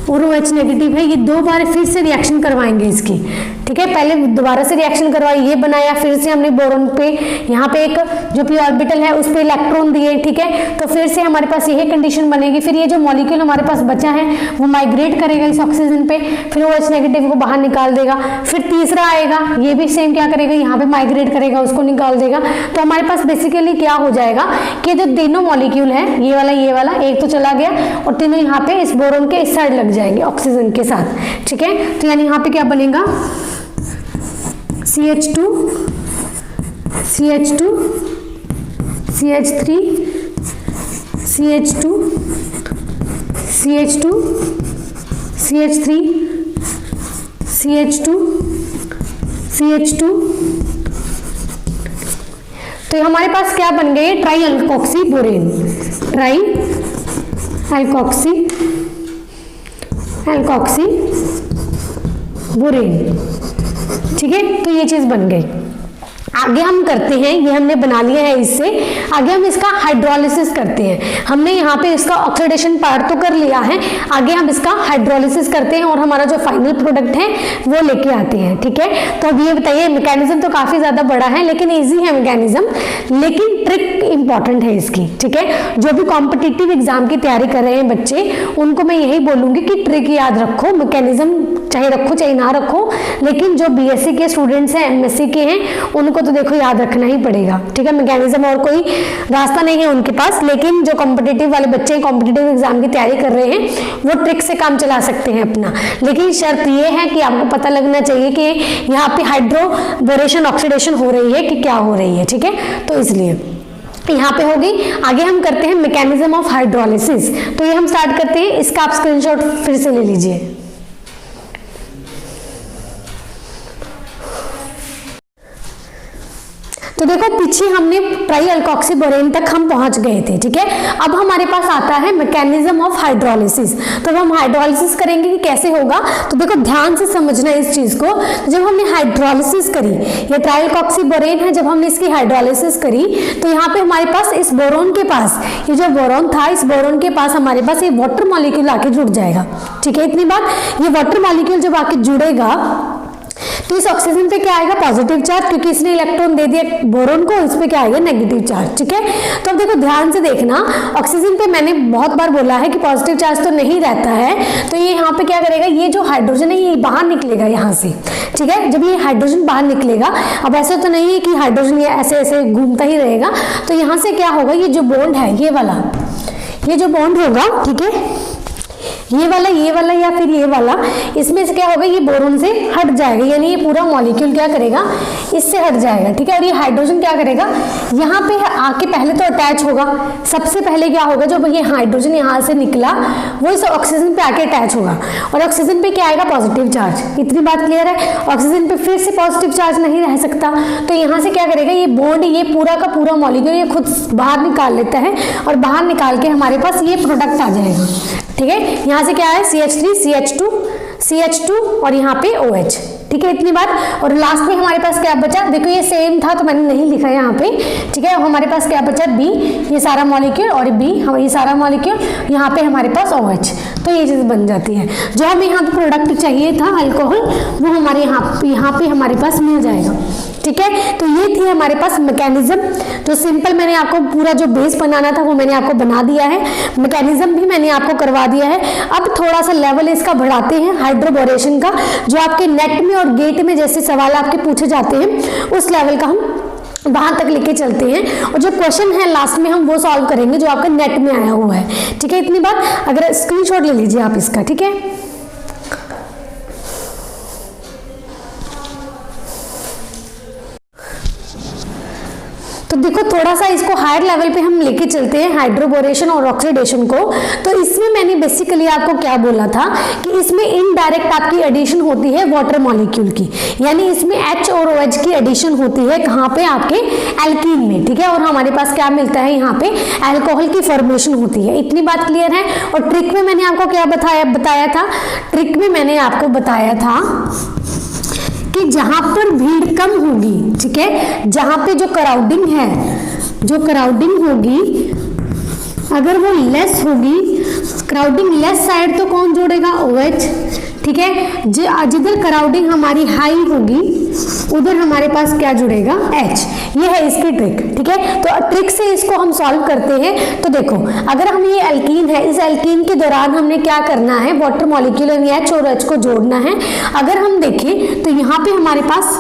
और OH नेगेटिव है, ये दो बार फिर से रिएक्शन करवाएंगे इसकी। ठीक है, पहले दोबारा से रिएक्शन करवाई, ये बनाया, फिर से हमने बोरोन पे यहाँ पे एक जो p ऑर्बिटल है उस पे इलेक्ट्रॉन दिए। ठीक है, तो फिर से हमारे पास यही कंडीशन बनेगी। फिर ये जो मॉलिक्यूल हमारे पास बचा है वो माइग्रेट करेगा इस ऑक्सीजन पे, फिर OH नेगेटिव को बाहर निकाल देगा। फिर तीसरा आएगा, ये भी सेम क्या करेगा, यहाँ पे माइग्रेट करेगा, उसको निकाल देगा। तो हमारे पास बेसिकली क्या हो जाएगा कि जो तीनों मॉलिक्यूल है, ये वाला एक तो चला गया और तीनों यहाँ पे इस बोरोन के इस साइड लग जाएंगे ऑक्सीजन के साथ। ठीक है, तो यानी यहाँ पे क्या बनेगा, CH2 CH2 CH3 CH2 CH2 CH3 CH2 CH2। तो हमारे पास क्या बन गए, try alkoxy borane, try alkoxy borane. ठीक है, तो ये चीज बन गई। आगे हम करते हैं, ये हमने बना लिया है इससे, आगे हम इसका हाइड्रोलिसिस करते हैं। हमने यहाँ पे इसका ऑक्सीडेशन पार्ट तो कर लिया है, आगे हम इसका हाइड्रोलिसिस करते हैं और हमारा जो फाइनल प्रोडक्ट है वो लेके आते हैं। ठीक है, तो अब ये बताइए, मैकेनिज्म तो काफी ज्यादा बड़ा है लेकिन ईजी है मैकेनिज्म, लेकिन ट्रिक इंपॉर्टेंट है इसकी। ठीक है, जो भी कॉम्पिटिटिव एग्जाम की तैयारी कर रहे हैं बच्चे, उनको मैं यही बोलूंगी कि ट्रिक याद रखो, मैकेनिज्म चाहे रखो चाहे ना रखो, लेकिन जो BSc के स्टूडेंट्स हैं, MSc के हैं, उनको तो देखो याद रखना ही पड़ेगा। ठीक है, मैकेनिज्म और कोई रास्ता नहीं है उनके पास, लेकिन जो कॉम्पिटिटिव वाले बच्चे कॉम्पिटिटिव एग्जाम की तैयारी कर रहे हैं वो ट्रिक से काम चला सकते हैं अपना। लेकिन शर्त ये है कि आपको पता लगना चाहिए कि यहाँ पे हाइड्रोबोरेशन ऑक्सीडेशन हो रही है कि क्या हो रही है। ठीक है, तो इसलिए यहाँ पे होगी। आगे हम करते हैं मैकेनिज्म ऑफ हाइड्रोलिसिस। तो ये हम स्टार्ट करते हैं, इसका आप स्क्रीनशॉट फिर से ले लीजिए। तो देखो, पीछे हमने ट्राई अल्कोक्सी बोरेन तक हम पहुंच गए थे। ठीक है, अब हमारे पास आता है मैकेनिज्म ऑफ हाइड्रोलिसिस। तो हम हाइड्रोलिसिस करेंगे कि कैसे होगा, तो देखो ध्यान से समझना इस चीज को। तो जब हमने हाइड्रोलिसिस करी, ये ट्राई अल्कोक्सी बोरेन है, जब हमने इसकी हाइड्रोलिसिस करी तो यहाँ पे हमारे पास इस बोरोन के पास, ये जो बोरोन था, इस बोरोन के पास हमारे पास ये वाटर मॉलिक्यूल आके जुड़ जाएगा। ठीक है, इतनी बात, ये वाटर मॉलिक्यूल जब आके जुड़ेगा तो इस ऑक्सीजन पे क्या आएगा, पॉजिटिव चार्ज, क्योंकि इसने इलेक्ट्रॉन दे दिया बोरोन को, इस पे क्या आएगा, नेगेटिव चार्ज। ठीक है, तो अब देखो ध्यान से देखना, ऑक्सीजन पे मैंने बहुत बार बोला है कि पॉजिटिव चार्ज तो नहीं रहता है, तो ये यहाँ पे क्या करेगा, ये जो हाइड्रोजन है ये बाहर निकलेगा यहाँ से। ठीक है, जब ये हाइड्रोजन बाहर निकलेगा, अब ऐसा तो नहीं है कि हाइड्रोजन ये ऐसे ऐसे घूमता ही रहेगा, तो यहाँ से क्या होगा, ये जो बॉन्ड है, ये वाला, ये जो बॉन्ड होगा, ठीक है, ये वाला या फिर ये वाला, इसमें से क्या होगा, ये बोरोन से हट जाएगा, यानी ये पूरा मॉलिक्यूल क्या करेगा, इससे हट जाएगा। ठीक है, और ये हाइड्रोजन क्या करेगा, यहाँ पे आके पहले तो अटैच होगा। सबसे पहले क्या होगा, जो ये हाइड्रोजन यहाँ से निकला वो इस ऑक्सीजन पे आके अटैच होगा, और ऑक्सीजन पे क्या आएगा, पॉजिटिव चार्ज। इतनी बात क्लियर है, ऑक्सीजन पे फिर से पॉजिटिव चार्ज नहीं रह सकता, तो यहाँ से क्या करेगा, ये बॉन्ड, ये पूरा का पूरा मॉलिक्यूल ये खुद बाहर निकाल लेता है, और बाहर निकाल के हमारे पास ये प्रोडक्ट आ जाएगा। ठीक है, यहाँ से क्या है, CH3 CH2 CH2 और यहाँ पे OH, ठीक है इतनी बात। और लास्ट में हमारे पास क्या बचा, देखो ये सेम था तो मैंने नहीं लिखा यहाँ पे, ठीक है। हमारे पास क्या बचा B, ये सारा मॉलिक्यूल, और B ये सारा मॉलिक्यूल, यहाँ पे हमारे पास OH, तो ये चीज़ बन जाती है। जो हमें यहाँ पे प्रोडक्ट चाहिए था अल्कोहल, वो हमारे यहाँ पे हमारे पास मिल जाएगा, ठीक है। तो ये थी हमारे पास मैकेनिज्म, जो सिंपल मैंने आपको पूरा जो बेस बनाना था वो मैंने आपको बना दिया है, मैकेनिज्म भी मैंने आपको करवा दिया है। अब थोड़ा सा लेवल इसका बढ़ाते हैं हाइड्रोबोरेशन का, जो आपके नेट में और गेट में जैसे सवाल आपके पूछे जाते हैं उस लेवल का हम वहां तक लेके चलते हैं, और जो क्वेश्चन है लास्ट में हम वो सॉल्व करेंगे जो आपका नेट में आया हुआ है, ठीक है इतनी बात। अगर स्क्रीनशॉट ले लीजिए आप इसका, ठीक है। तो देखो थोड़ा सा इसको हायर लेवल पे हम लेके चलते हैं हाइड्रोबोरेशन और ऑक्सीडेशन को। तो इसमें मैंने बेसिकली आपको क्या बोला था कि इसमें इनडायरेक्ट आपकी एडिशन होती है वाटर मॉलिक्यूल की, यानी इसमें H और OH की एडिशन होती है कहाँ पे, आपके एल्कीन में, ठीक है। और हमारे पास क्या मिलता है, यहाँ पे अल्कोहल की फॉर्मेशन होती है, इतनी बात क्लियर है। और ट्रिक में मैंने आपको क्या बताया था, ट्रिक में मैंने आपको बताया था कि जहां पर भीड़ कम होगी, ठीक है, जहां पे जो क्राउडिंग है, जो क्राउडिंग होगी अगर वो लेस होगी, क्राउडिंग लेस साइड तो कौन जोड़ेगा, OH, ठीक है। जिधर क्राउडिंग हमारी हाई होगी उधर हमारे पास क्या जुड़ेगा, H। ये है इसकी ट्रिक, ठीक है। तो ट्रिक से इसको हम सॉल्व करते हैं। तो देखो अगर हम ये एल्कीन है, इस एल्कीन के दौरान हमने क्या करना है, वाटर मॉलिक्यूल H और H को जोड़ना है। अगर हम देखें तो यहाँ पे हमारे पास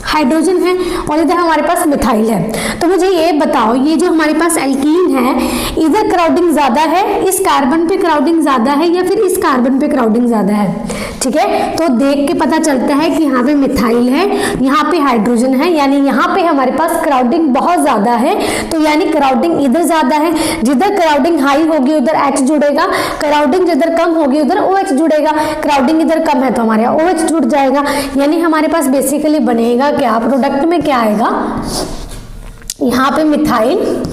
हाइड्रोजन है और इधर हमारे पास मिथाइल है। तो मुझे ये बताओ, ये जो हमारे पास एल्कीन है, इधर क्राउडिंग ज्यादा है, इस कार्बन पे क्राउडिंग ज्यादा है या फिर इस कार्बन पे क्राउडिंग ज्यादा है, ठीक है। तो देख के पता चलता है कि यहाँ पे मिथाइल है, यहाँ पे हाइड्रोजन है, यानी यहाँ पे हमारे पास क्राउडिंग बहुत ज्यादा है। तो यानी क्राउडिंग इधर ज्यादा है, जिधर क्राउडिंग हाई होगी उधर H जुड़ेगा, क्राउडिंग जिधर कम होगी उधर OH जुड़ेगा। क्राउडिंग इधर कम है तो हमारे यहाँ OH जुड़ जाएगा, यानी हमारे पास बेसिकली बनेगा क्या, प्रोडक्ट में क्या आएगा, यहाँ पे मिथाइल,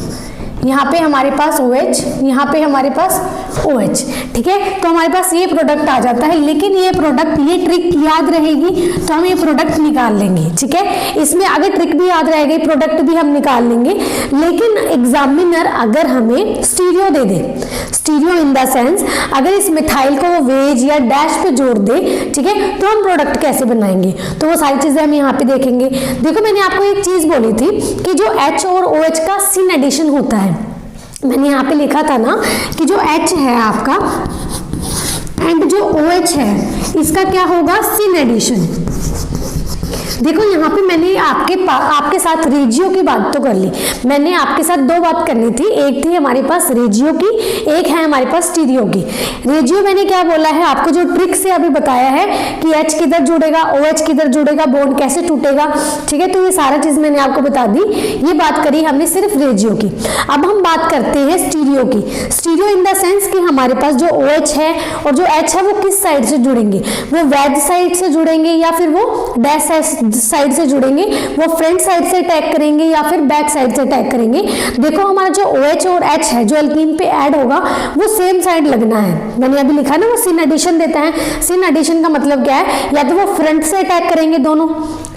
यहाँ पे हमारे पास OH, यहाँ पे हमारे पास OH, ठीक है। तो हमारे पास ये प्रोडक्ट आ जाता है। लेकिन ये प्रोडक्ट, ये ट्रिक याद रहेगी तो हम ये प्रोडक्ट निकाल लेंगे, ठीक है। इसमें अगर ट्रिक भी याद रहेगी प्रोडक्ट भी हम निकाल लेंगे। लेकिन एग्जामिनर अगर हमें stereo they they, stereo in the sense अगर इस मिथाइल को वो वेज या डैश पे जोड़ दे, ठीक है, तो हम प्रोडक्ट कैसे बनाएंगे, तो वो सारी चीजें हम यहाँ पे देखेंगे। देखो मैंने आपको एक चीज बोली थी कि जो H और OH का सिन एडिशन होता है, मैंने यहाँ पे लिखा था ना कि जो H है आपका एंड जो OH है इसका क्या होगा, सिन एडिशन। देखो यहाँ पे मैंने आपके साथ रेजियो की बात तो कर ली, मैंने आपके साथ दो बात करनी थी, एक थी हमारे पास रेजियो की, एक है हमारे पास स्टीरियो की। रेजियो मैंने क्या बोला है आपको, जो ट्रिक से अभी बताया है कि H किधर जुड़ेगा, OH किधर जुड़ेगा, बॉन्ड कैसे टूटेगा, ठीक है। तो ये सारा चीज मैंने आपको बता दी, ये बात करी हमने सिर्फ रेजियो की। अब हम बात करते हैं स्टीरियो की। स्टीरियो इन द सेंस कि हमारे पास जो OH है और जो H है वो किस साइड से जुड़ेंगे, वो वेज साइड से जुड़ेंगे या फिर वो डैश साइड से जुड़ेंगे, वो फ्रंट साइड से अटैक करेंगे या फिर बैक साइड से अटैक करेंगे। देखो हमारा जो OH और H है जो एल्कीन पे ऐड होगा वो सेम साइड लगना है, मैंने अभी लिखा ना, वो सिन एडिशन देता है। सिन एडिशन का मतलब क्या है, या तो वो फ्रंट से अटैक करेंगे दोनों,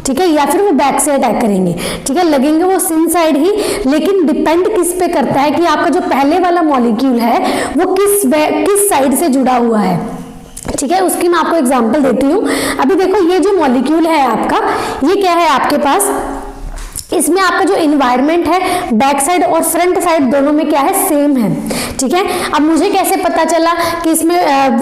ठीक है, या फिर वो बैक से अटैक करेंगे, ठीक है, लगेंगे वो सिन साइड ही। लेकिन डिपेंड किस पे करता है कि आपका जो पहले वाला मॉलिक्यूल है वो किस साइड से जुड़ा हुआ है, ठीक है। उसकी मैं आपको एग्जांपल देती हूँ। अभी देखो ये जो मॉलिक्यूल है आपका, ये क्या है आपके पास, इसमें आपका जो इन्वायरमेंट है बैक साइड और फ्रंट साइड दोनों में क्या है, सेम है, ठीक है। अब मुझे कैसे पता चला कि इसमें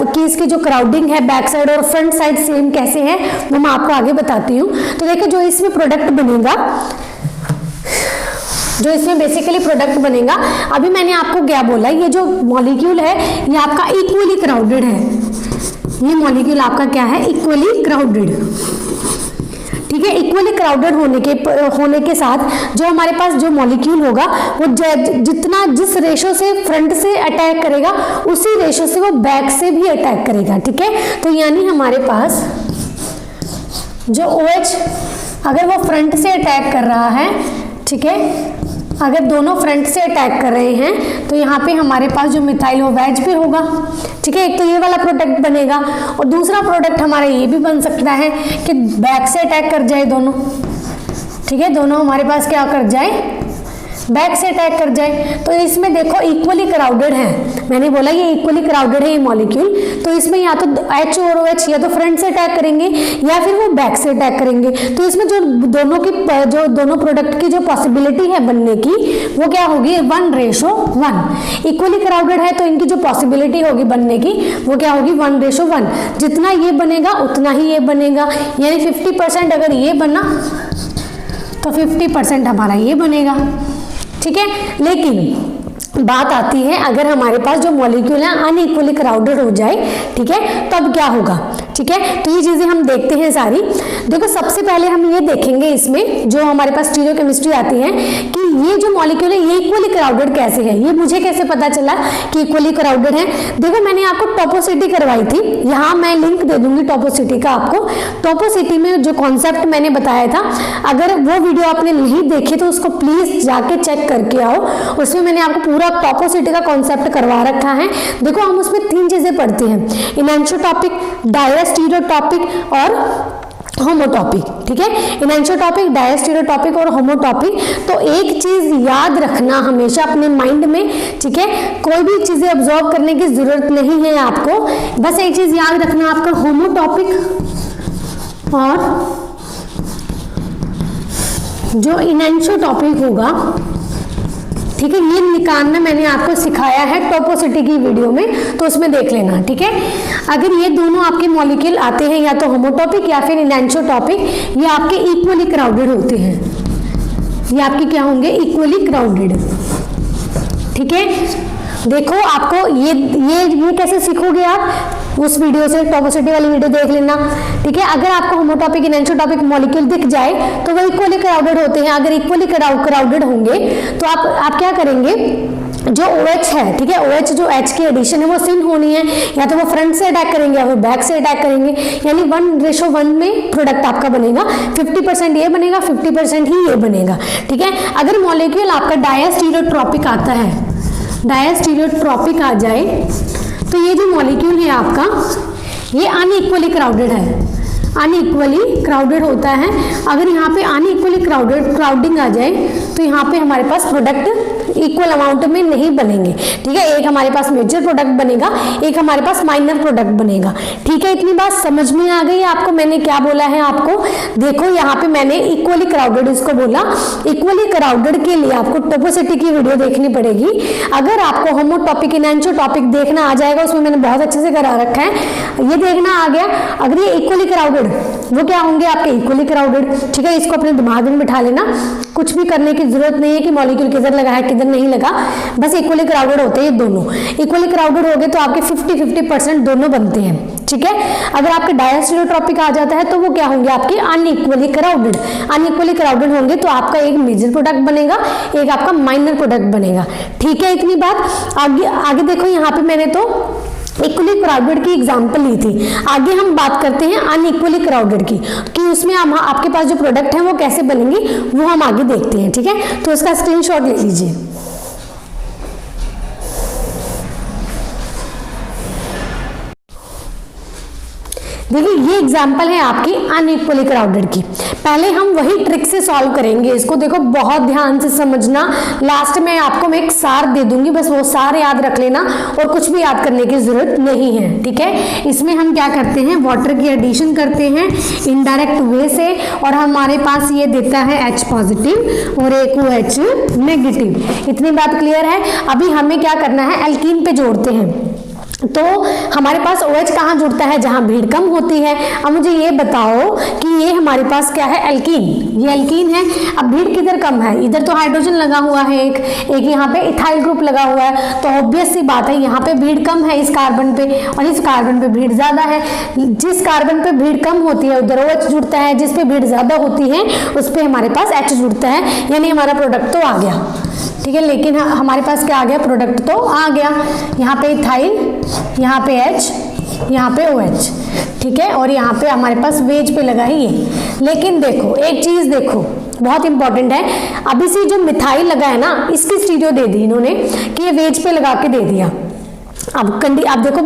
कि इसकी जो क्राउडिंग है बैक साइड और फ्रंट साइड सेम कैसे है, वो मैं आपको आगे बताती हूँ। तो देखो जो इसमें प्रोडक्ट बनेगा, जो इसमें बेसिकली प्रोडक्ट बनेगा, अभी मैंने आपको क्या बोला, ये जो मॉलिक्यूल है ये आपका इक्वली क्राउडेड है, ये मॉलिक्यूल आपका क्या है, इक्वली क्राउडेड, ठीक है। इक्वली क्राउडेड होने के साथ जो हमारे पास जो मॉलिक्यूल होगा वो जितना जिस रेशो से फ्रंट से अटैक करेगा उसी रेशो से वो बैक से भी अटैक करेगा, ठीक है। तो यानी हमारे पास जो OH अगर वो फ्रंट से अटैक कर रहा है, ठीक है, अगर दोनों फ्रंट से अटैक कर रहे हैं तो यहाँ पे हमारे पास जो मिथाइल वो वेज पे होगा, ठीक है। एक तो ये वाला प्रोडक्ट बनेगा और दूसरा प्रोडक्ट हमारा ये भी बन सकता है कि बैक से अटैक कर जाए दोनों, ठीक है। दोनों हमारे पास क्या कर जाए, बैक से अटैक कर जाए। तो इसमें देखो इक्वली क्राउडेड है, मैंने बोला ये इक्वली क्राउडेड है ये मॉलिक्यूल, तो इसमें या तो H और OH या तो फ्रंट से अटैक करेंगे या फिर वो बैक से अटैक करेंगे। तो इसमें जो दोनों प्रोडक्ट की जो पॉसिबिलिटी है बनने की वो क्या होगी, 1:1। इक्वली क्राउडेड है तो इनकी जो पॉसिबिलिटी होगी बनने की वो क्या होगी, 1:1। जितना ये बनेगा उतना ही ये बनेगा, यानी 50% अगर ये बना तो 50% हमारा ये बनेगा, ठीक है। लेकिन बात आती है अगर हमारे पास जो मॉलिक्यूल है अनइक्वली क्राउडेड हो जाए, ठीक है, तब क्या होगा, ठीक है। तो ये चीजें हम देखते हैं सारी। देखो सबसे पहले हम ये देखेंगे इसमें जो हमारे पास स्टीरियोकेमिस्ट्री आती है कि ये जो मॉलिक्यूल है ये इक्वली क्राउडेड कैसे है, ये मुझे कैसे पता चला कि इक्वली क्राउडेड है। देखो मैंने आपको टॉपोसिटी करवाई थी, यहाँ मैं लिंक दे दूंगी टॉपोसिटी का आपको। टॉपोसिटी में जो कॉन्सेप्ट मैंने बताया था, अगर वो वीडियो आपने नहीं देखी तो उसको प्लीज जाके चेक करके आओ, उसमें मैंने आपको पूरा टॉपोसिटी का कॉन्सेप्ट करवा रखा है। देखो हम उसमें 3 चीजें पढ़ते हैं, इनैनिसोटॉपिक, डायस्टीरियोटॉपिक और होमोटॉपिक, ठीक है। इनैनिसोटॉपिक, डायस्टीरियोटॉपिक और होमोटॉपिक। तो एक चीज याद रखना हमेशा अपने माइंड में, ठीक है, कोई भी चीजें ऑब्जर्व करने की जरूरत नहीं है आपको, बस एक चीज याद रखना आपका होमोटॉपिक और जो इनैनिसोटॉपिक होगा, ठीक है, ये निकालना मैंने आपको सिखाया है टॉपोसिटी की वीडियो में, तो उसमें देख लेना, ठीक है। अगर ये दोनों आपके मॉलिक्यूल आते हैं या तो होमोटॉपिक या फिर इनैनिसोटॉपिक, ये आपके इक्वली क्राउडेड होते हैं, ये आपके क्या होंगे, इक्वली क्राउडेड, ठीक है। देखो आपको ये कैसे सीखोगे आप, उस वीडियो से टॉपोसिटी वाली वीडियो देख लेना, ठीक है। अगर आपको होमोटॉपिक इनैनिसोटॉपिक मॉलिक्यूल दिख जाए तो वो इक्वली क्राउडेड होते हैं। अगर इक्वली क्राउडेड होंगे तो आप क्या करेंगे, जो OH है, ठीक है, OH जो H की एडिशन है वो सिन होनी है, या तो वो फ्रंट से अटैक करेंगे या फिर बैक से अटैक करेंगे, यानी 1:1 में प्रोडक्ट आपका बनेगा, 50% ये बनेगा, 50% ही ये बनेगा, ठीक है। अगर मॉलिक्यूल आपका डायस्टीरियोट्रॉपिक आता है, डायस्टीरियोट्रॉपिक आ जाए तो ये जो मॉलिक्यूल है आपका ये अनइक्वली क्राउडेड है, अनइक्वली क्राउडेड होता है। अगर यहाँ पे अनइक्वली क्राउडिंग आ जाए तो यहाँ पे हमारे पास प्रोडक्ट इक्वल अमाउंट में नहीं बनेंगे, ठीक है। एक हमारे पास मेजर प्रोडक्ट बनेगा, एक हमारे पास माइनर प्रोडक्ट बनेगा, ठीक है। इतनी बात समझ में आ गई आपको, मैंने क्या बोला है आपको। देखो यहाँ पे मैंने इक्वली क्राउडेड इसको बोला, इक्वली क्राउडेड के लिए आपको टॉपोसिटी की वीडियो देखनी पड़ेगी। अगर आपको होमोटॉपिक इनैनिसोटॉपिक देखना आ जाएगा, उसमें मैंने बहुत अच्छे से करा रखा है, ये देखना आ गया। अगर ये इक्वली क्राउडेड, वो क्या होंगे आपके इक्वली क्राउडेड, ठीक है। इसको अपने दिमाग में बिठा लेना, कुछ भी करने की जरूरत नहीं है कि मॉलिक्यूल किधर लगा है किधर नहीं लगा, बस इक्वली क्राउडेड होते हैं ये दोनों। इक्वली क्राउडेड हो गए तो आपके 50-50% दोनों बनते हैं, ठीक है। अगर आपके डायस्टीरियोट्रॉपिक आ जाता है तो वो क्या होंगे आपके अनइक्वली क्राउडेड, अनइक्वली क्राउडेड होंगे तो आपका एक मेजर प्रोडक्ट बनेगा, एक आपका माइनर प्रोडक्ट बनेगा, ठीक है। इतनी बात। आगे देखो यहाँ पे मैंने तो इक्वली क्राउडेड की एग्जांपल ली थी, आगे हम बात करते हैं अनइक्वली क्राउडेड की, कि उसमें आपके पास जो प्रोडक्ट है वो कैसे बनेंगे वो हम आगे देखते हैं, ठीक है। तो उसका स्क्रीनशॉट ले लीजिए। देखिए ये एग्जांपल है आपकी अनइक्वली क्राउडेड की। पहले हम वही ट्रिक से सॉल्व करेंगे इसको, देखो बहुत ध्यान से समझना, लास्ट में आपको मैं एक सार दे दूंगी, बस वो सार याद रख लेना और कुछ भी याद करने की जरूरत नहीं है, ठीक है। इसमें हम क्या करते हैं, वाटर की एडिशन करते हैं इनडायरेक्ट वे से, और हमारे पास ये देता है H पॉजिटिव और एक OH नेगेटिव। इतनी बात क्लियर है। अभी हमें क्या करना है, एल्कीन पे जोड़ते हैं। तो हमारे पास OH कहाँ जुड़ता है, जहां भीड़ कम होती है। अब मुझे ये बताओ कि ये हमारे पास क्या है, एल्कीन, ये एल्कीन है। अब भीड़ किधर कम है, इधर तो हाइड्रोजन लगा हुआ है, एक यहाँ पे इथाइल ग्रुप लगा हुआ है, तो ऑब्वियस सी बात है यहाँ पे भीड़ कम है इस कार्बन पे, और इस कार्बन पे भीड़ ज्यादा है। जिस कार्बन पे भीड़ कम होती है उधर OH जुड़ता है, जिस पे भीड़ ज्यादा होती है उस पे हमारे पास H जुड़ता है, यानी हमारा प्रोडक्ट तो आ गया, ठीक है। लेकिन हमारे पास क्या आ गया, प्रोडक्ट तो आ गया। यहाँ पे इथाइल, यहाँ पे H, यहाँ पे OH, ठीक है। और यहाँ पे हमारे पास वेज पे लगा है ये। लेकिन देखो एक चीज देखो, बहुत इंपॉर्टेंट है। अभी से जो मिथाइल लगा है ना, इसकी स्टीरियो दे दी इन्होंने कि ये वेज पे लगा के दे दिया। अब देखो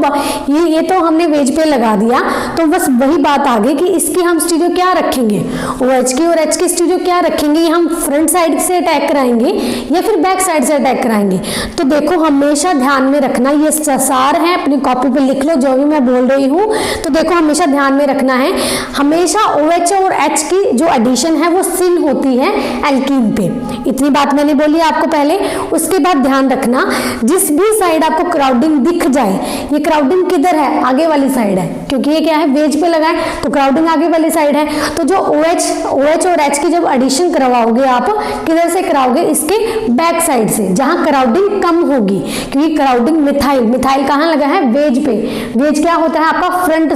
ये तो हमने वेज पे लगा दिया, तो बस वही बात आ गई कि इसकी हम स्टीरियो क्या रखेंगे, OH की और H की स्टीरियो क्या रखेंगे, ये हम फ्रंट साइड से अटैक कराएंगे या फिर बैक साइड से अटैक कराएंगे। तो देखो हमेशा ध्यान में रखना, ये सार है, अपनी कॉपी पे लिख लो जो भी मैं बोल रही हूँ। तो देखो हमेशा ध्यान में रखना है, हमेशा OH और H की जो एडिशन है वो सिन होती है एल्कीन पे। इतनी बात मैंने बोली आपको पहले। उसके बाद ध्यान रखना, जिस भी साइड आपको क्राउडिंग दिख जाए, ये क्राउडिंग किधर है, आगे वाली साइड है, क्योंकि ये क्या है वेज पे लगा है तो क्राउडिंग आगे वाली साइड है। तो जो OH और H की जब एडिशन करवाओगे आप किधर से कराओगे, इसके बैक साइड से, जहां क्राउडिंग कम होगी, क्योंकि क्राउडिंग मिथाइल कहाँ लगा है, वेज पे। वेज क्या होता है आपका फ्रंट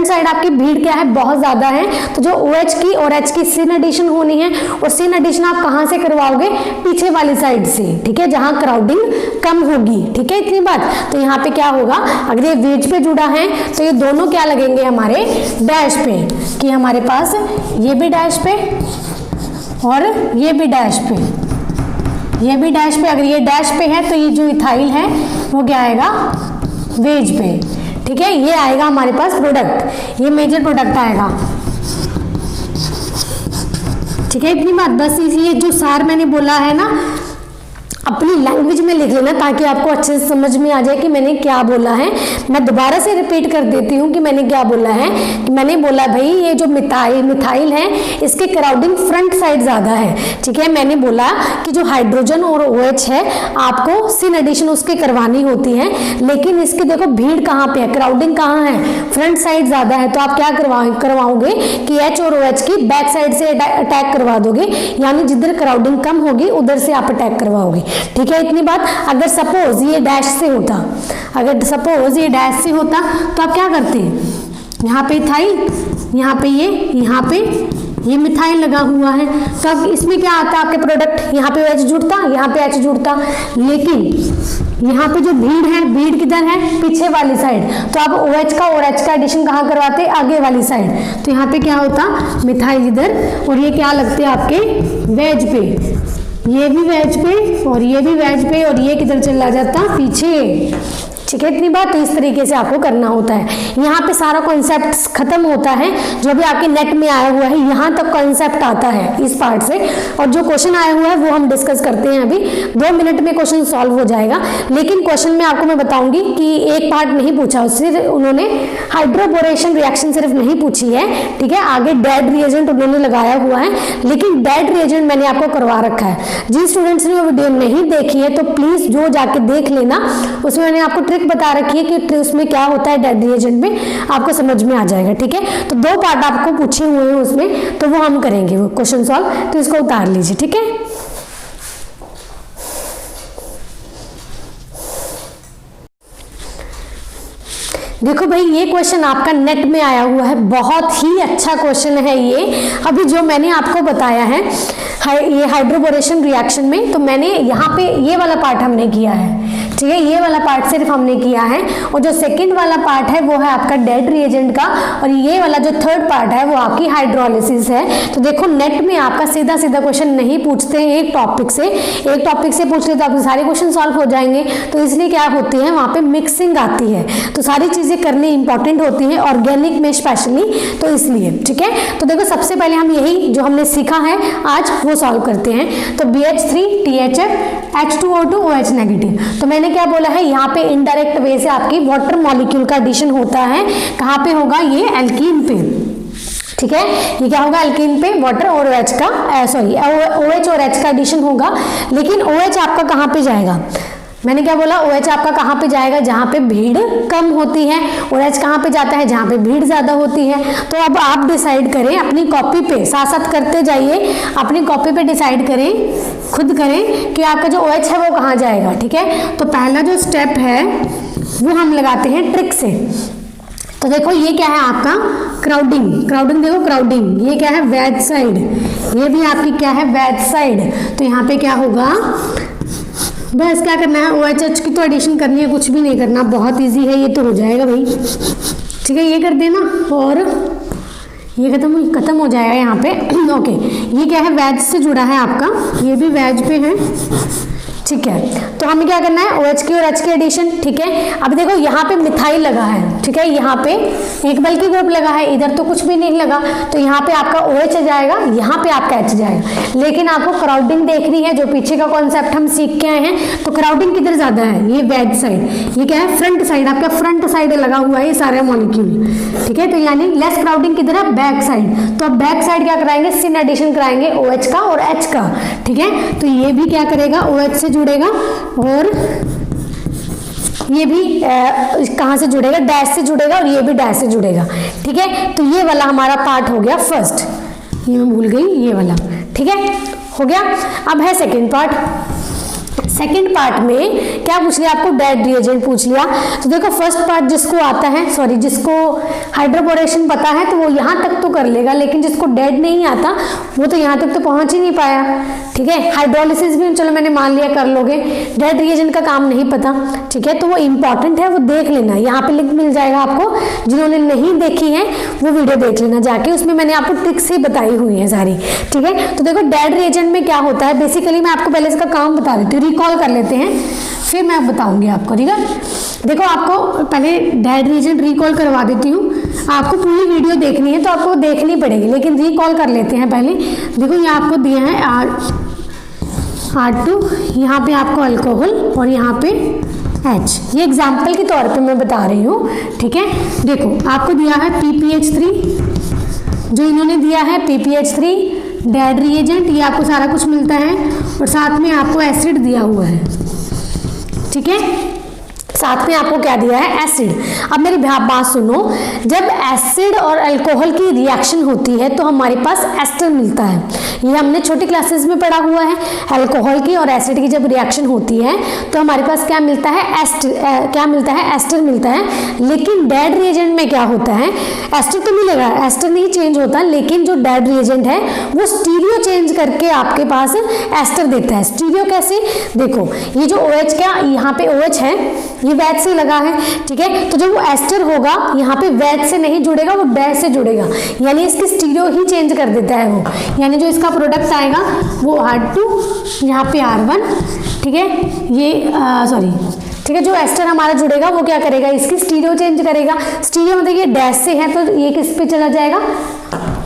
साइड आपकी भीड़ क्या है, बहुत ज्यादा है। तो जो OH की और H की सिन एडिशन होनी है, और सिन एडिशन आप कहां से करवाओगे, पीछे वाली साइड से, ठीक है, जहां क्राउडिंग कम होगी। ठीक है इतनी बात। तो यहाँ पे क्या होगा, अगर ये वेज पे जुड़ा है तो ये दोनों क्या लगेंगे हमारे डैश पे, कि हमारे पास ये भी डैश पे और ये भी डैश पे, ये भी डैश पे। अगर ये डैश पे है तो ये जो इथाइल है वो क्या आएगा, वेज पे। ठीक है, ये आएगा हमारे पास प्रोडक्ट, ये मेजर प्रोडक्ट आएगा। ठीक है इतनी बात। बस ये जो सार मैंने बोला है ना, अपनी लैंग्वेज में लिख लेना ताकि आपको अच्छे से समझ में आ जाए कि मैंने क्या बोला है। मैं दोबारा से रिपीट कर देती हूँ कि मैंने क्या बोला है। कि मैंने बोला भाई ये जो मिथाइल है इसके क्राउडिंग फ्रंट साइड ज़्यादा है। ठीक है, मैंने बोला कि जो हाइड्रोजन और OH है आपको सिन एडिशन उसके करवानी होती है, लेकिन इसके देखो भीड़ कहाँ पे है, क्राउडिंग कहाँ है, फ्रंट साइड ज़्यादा है। तो आप क्या करवाओगे कि H और OH की बैक साइड से अटैक करवा दोगे, यानी जिधर क्राउडिंग कम होगी उधर से आप अटैक करवाओगे। ठीक है इतनी बात। अगर सपोज ये डैश से होता, तो आप क्या करते हैं, यहाँ पे इथाइल, यहाँ पे ये मिथाइल लगा हुआ है, तो अब इसमें क्या आता है आपके प्रोडक्ट, यहाँ पे OH जुड़ता, यहाँ पे H जुड़ता, लेकिन यहाँ पे जो भीड़ है, भीड़ किधर है, पीछे वाली साइड। तो आप OH का और H का एडिशन कहाँ करवाते, आगे वाली साइड। तो यहाँ पे क्या होता, मिथाइल इधर, और ये क्या लगते हैं आपके वेज पे, ये भी वेज पे और ये भी वेज पे, और ये किधर चला जाता, पीछे। ठीक है इतनी बात। तो इस तरीके से आपको करना होता है। यहाँ पे सारा कॉन्सेप्ट खत्म होता है, जो भी आपके नेट में आया हुआ है यहाँ तक कॉन्सेप्ट आता है इस पार्ट से, और जो क्वेश्चन आया हुआ है वो हम डिस्कस करते हैं। अभी 2 मिनट में क्वेश्चन सॉल्व हो जाएगा, लेकिन क्वेश्चन में आपको मैं बताऊंगी कि एक पार्ट नहीं पूछा, सिर्फ उन्होंने हाइड्रोबोरेशन रिएक्शन सिर्फ नहीं पूछी है। ठीक है, आगे डेड रिएजेंट उन्होंने लगाया हुआ है, लेकिन डेड रिएजेंट मैंने आपको करवा रखा है। जिन स्टूडेंट्स ने वो वीडियो नहीं देखी है तो प्लीज जो जाके देख लेना, उसमें मैंने आपको ट्रिक बता रखी है कि उसमें क्या होता है, डेड रिएजेंट में आपको समझ में आ जाएगा। ठीक है, तो 2 पार्ट आपको पूछे हुए हैं उसमें, तो वो हम करेंगे वो क्वेश्चन सॉल्व। तो इसको उतार लीजिए। ठीक है, देखो भाई ये क्वेश्चन आपका नेट में आया हुआ है, बहुत ही अच्छा क्वेश्चन है ये। अभी जो मैंने आपको बताया है ये हाइड्रोबोरेशन रिएक्शन में, तो मैंने यहाँ पे ये वाला पार्ट हमने किया है। ठीक है, ये वाला पार्ट सिर्फ हमने किया है, और जो सेकंड वाला पार्ट है वो है आपका डेड रिएजेंट का, और ये वाला जो थर्ड पार्ट है वो आपकी हाइड्रोलिसिस है। तो देखो नेट में आपका सीधा सीधा क्वेश्चन नहीं पूछते हैं, एक टॉपिक से पूछ ले तो आपके सारे क्वेश्चन सॉल्व हो जाएंगे। तो इसलिए क्या होती है, वहाँ पे मिक्सिंग आती है, तो सारी चीजें करनी इंपॉर्टेंट होती है, ऑर्गेनिक में स्पेशली, तो इसलिए। ठीक है, तो देखो सबसे पहले हम यही जो हमने सीखा है आज वो सॉल्व करते हैं। तो BH3 THF H2O2 OH negative. तो मैंने क्या बोला है, यहाँ पे इनडायरेक्ट वे से आपकी वाटर मॉलिक्यूल का एडिशन होता है। कहाँ पे होगा, ये एल्कीन पे। ठीक है, ये क्या होगा, एल्कीन पे वाटर और OH का OH और H का एडिशन होगा। लेकिन OH आपका कहाँ पे जाएगा, मैंने क्या बोला, OH आपका कहाँ पे जाएगा, जहाँ पे भीड़ कम होती है, और H कहाँ पे जाता है, जहाँ पे भीड़ ज्यादा होती है। तो अब आप डिसाइड करें अपनी कॉपी पे, साथ साथ करते जाइए, अपनी कॉपी पे डिसाइड करें, खुद करें कि आपका जो OH है वो कहाँ जाएगा। ठीक है, तो पहला जो स्टेप है वो हम लगाते हैं ट्रिक से। तो देखो ये क्या है आपका क्राउडिंग, देखो क्राउडिंग, ये क्या है वेज साइड, ये भी आपकी क्या है वेज साइड। तो यहाँ पे क्या होगा, बस क्या करना है, OH की तो एडिशन करनी है, कुछ भी नहीं करना, बहुत इजी है, ये तो हो जाएगा भाई। ठीक है, ये कर देना, और ये खत्म हो जाएगा यहाँ पे। ओके, ये क्या है, वेज से जुड़ा है आपका, ये भी वेज पे है, ठीक है। तो हमें क्या करना है, OH की और H की एडिशन, ठीक है। अब देखो यहाँ पे मिथाइल लगा है, ठीक है, यहाँ पे एक बल्कि ग्रुप लगा है, इधर तो कुछ भी नहीं लगा, तो यहाँ पे आपका OH जाएगा, यहाँ पे आपका H जाएगा। लेकिन आपको क्राउडिंग देखनी है, जो पीछे का कॉन्सेप्ट हम सीख के आए हैं, तो क्राउडिंग किधर ज्यादा है, ये वेज साइड, ये क्या है, फ्रंट साइड, आपका फ्रंट साइड लगा हुआ है ये सारे मॉलिक्यूल, ठीक है। तो यानी लेस क्राउडिंग किधर है, बैक साइड। तो अब बैक साइड क्या कराएंगे, सिन एडिशन कराएंगे OH का और H का, ठीक है। तो ये भी क्या करेगा, OH से जुड़ेगा, और ये भी कहाँ से जुड़ेगा, डैश से जुड़ेगा, और ये भी डैश से जुड़ेगा, ठीक है। तो ये वाला हमारा पार्ट हो गया फर्स्ट, ये मैं भूल गई, ये वाला, ठीक है, हो गया। अब है सेकंड पार्ट। सेकंड पार्ट में क्या पूछ लिया आपको, डेड रिएजेंट पूछ लिया। तो देखो फर्स्ट पार्ट जिसको आता है, सॉरी जिसको हाइड्रोबोरेशन पता है तो वो यहाँ तक तो कर लेगा, लेकिन जिसको डेड नहीं आता वो तो यहाँ तक तो पहुंच ही नहीं पाया, ठीक है। हाइड्रोलिसिस भी चलो मैंने मान लिया कर लोगे, डेड रिएजेंट का काम नहीं पता, ठीक है। तो वो इंपॉर्टेंट है, वो देख लेना, यहाँ पे लिंक मिल जाएगा आपको, जिन्होंने नहीं देखी है वो वीडियो देख लेना जाके, उसमें मैंने आपको ट्रिक्स ही बताई हुई है सारी, ठीक है। तो देखो डेड रिएजेंट में क्या होता है, बेसिकली मैं आपको पहले इसका काम बता देती हूँ, रिकॉल कर लेते हैं, फिर मैं बताऊंगी आपको, ठीक है। देखो आपको पहले डेड रिएजेंट रिकॉल करवा देती हूँ, आपको पूरी वीडियो देखनी है तो आपको देखनी पड़ेगी, लेकिन रिकॉल कर लेते हैं पहले। देखो यहाँ आपको दिया है R2, यहाँ पे आपको अल्कोहल और यहाँ पे H, ये एग्जाम्पल के तौर पे मैं बता रही हूँ, ठीक है। देखो आपको दिया है PPH3, जो इन्होंने दिया है PPH3 डेड रिएजेंट, ये आपको सारा कुछ मिलता है, और साथ में आपको एसिड दिया हुआ है, ठीक है। साथ में आपको क्या दिया है, एसिड। अब मेरी बात सुनो, जब एसिड और अल्कोहल की रिएक्शन होती है तो हमारे पास एस्टर मिलता है, ये हमने छोटी क्लासेस में पढ़ा हुआ है। अल्कोहल की और एसिड की जब रिएक्शन होती है तो हमारे पास क्या मिलता है, क्या मिलता है, एस्टर मिलता है। लेकिन डेड रिएजेंट में क्या होता है, एस्टर तो मिलेगा, एस्टर नहीं चेंज होता, लेकिन जो डेड रिएजेंट है वो स्टीरियो चेंज करके आपके पास एस्टर देता है। स्टीरियो कैसे, देखो ये जो OH क्या, यहाँ पे OH है, ये वेज से लगा है, ठीक है। तो जब वो एस्टर होगा यहाँ पे वेज से नहीं जुड़ेगा, वो डैश से जुड़ेगा, यानी इसकी स्टीरियो ही चेंज कर देता है वो, यानी जो इसका प्रोडक्ट आएगा वो R2, यहाँ पे R1, ठीक है, ये सॉरी, ठीक है। जो एस्टर हमारा जुड़ेगा वो क्या करेगा, इसकी स्टीरियो चेंज करेगा। स्टीरियो मतलब ये डैश से है तो ये किस पे चला जाएगा,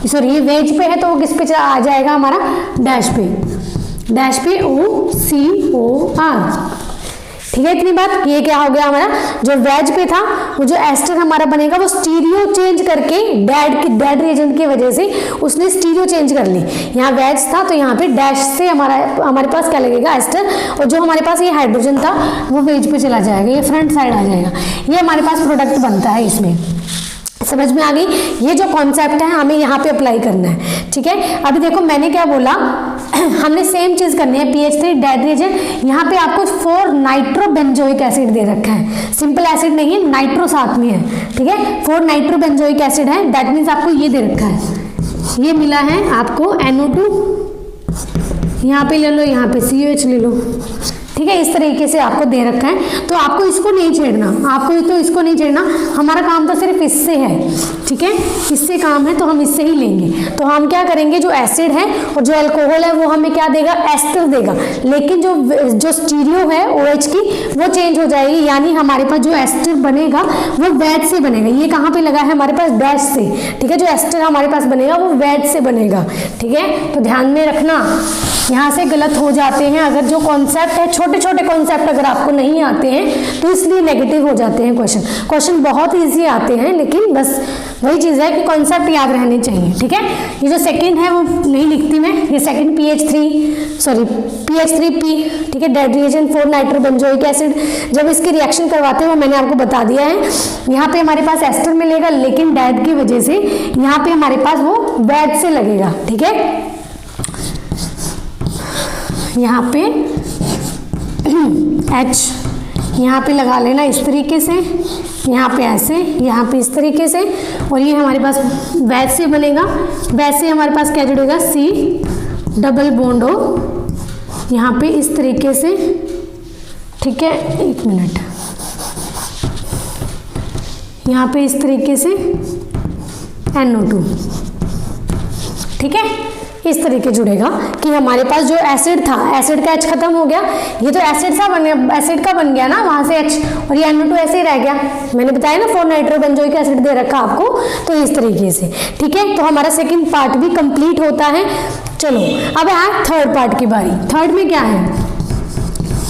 सॉरी ये वेज पे है तो वो किस पे आ जाएगा, हमारा डैश पे, डैश पे OCOR, ठीक है। इतनी बात, ये क्या हो गया हमारा, जो वेज पे था वो जो एस्टर हमारा बनेगा वो स्टीरियो चेंज करके डेड रिएजेंट की वजह से उसने स्टीरियो चेंज कर ली। यहाँ वेज था तो यहाँ पे डैश से हमारे पास क्या लगेगा, एस्टर, और जो हमारे पास ये हाइड्रोजन था वो वेज पे चला जाएगा, ये फ्रंट साइड आ जाएगा, ये हमारे पास प्रोडक्ट बनता है इसमें। समझ में आ गई, ये जो कॉन्सेप्ट है हमें यहाँ पे अप्लाई करना है, ठीक है। अभी देखो मैंने क्या बोला, हमने सेम चीज करनी है, PH3 डेड रिएजेंट, यहाँ पे आपको 4 नाइट्रोबेंजोइक एसिड दे रखा है, सिंपल एसिड नहीं है, नाइट्रो साथ में है, ठीक है। 4 नाइट्रोबेंजोइक एसिड है, दैट मीन्स आपको ये दे रखा है, ये मिला है आपको NO2, यहाँ पे ले लो, यहाँ पे COH ले लो, ठीक है। इस तरीके से आपको दे रखा है, तो आपको इसको नहीं छेड़ना, आपको तो इसको नहीं छेड़ना, हमारा काम तो सिर्फ इससे है, ठीक है, इससे काम है तो हम इससे ही लेंगे। तो हम क्या करेंगे, जो एसिड है और जो अल्कोहल है वो हमें क्या देगा, एस्टर देगा, लेकिन जो स्टीरियो है OH की वो चेंज हो जाएगी, यानी हमारे पास जो एस्टर बनेगा वो वेज से बनेगा। ये कहाँ पे लगा है हमारे पास, डैश से, ठीक है। जो एस्टर हमारे पास बनेगा वो वेज से बनेगा, ठीक है। तो ध्यान में रखना, यहाँ से गलत हो जाते हैं, अगर जो कॉन्सेप्ट है, छोटे छोटे कॉन्सेप्ट अगर आपको नहीं आते हैं तो इसलिए नेगेटिव हो जाते हैं क्वेश्चन बहुत इजी आते हैं, लेकिन बस वही चीज़ है कि कॉन्सेप्ट याद रहने चाहिए, ठीक है। ये जो सेकंड है वो नहीं लिखती मैं, ये सेकंड PH3P, ठीक है, डेड रिएजेंट 4 नाइट्रोबेंजोइक एसिड, जब इसकी रिएक्शन करवाते हैं वो मैंने आपको बता दिया है। यहाँ पे हमारे पास एस्टर मिलेगा, लेकिन डेड की वजह से यहाँ पे हमारे पास वो वेज से लगेगा, ठीक है। यहाँ पे H यहाँ पे लगा लेना इस तरीके से, यहाँ पे ऐसे, यहाँ पे इस तरीके से, और ये हमारे पास वेज से बनेगा, वैसे हमारे पास क्या जुड़ेगा, C डबल बॉन्ड O, यहाँ पे इस तरीके से, ठीक है, एक मिनट, यहाँ पे इस तरीके से NO2, ठीक है, इस तरीके जुड़ेगा कि हमारे पास जो एसिड था, एसिड का H खत्म हो गया, ये तो एसिड सा बन गया, एसिड का बन गया ना वहां से H, और ये NO2 ऐसे ही रह गया। मैंने बताया ना 4 नाइट्रोबेंजोइक एसिड दे रखा आपको, तो इस तरीके से, ठीक है। तो हमारा सेकंड पार्ट भी कंप्लीट होता है। चलो अब है थर्ड पार्ट की बारी। थर्ड में क्या है,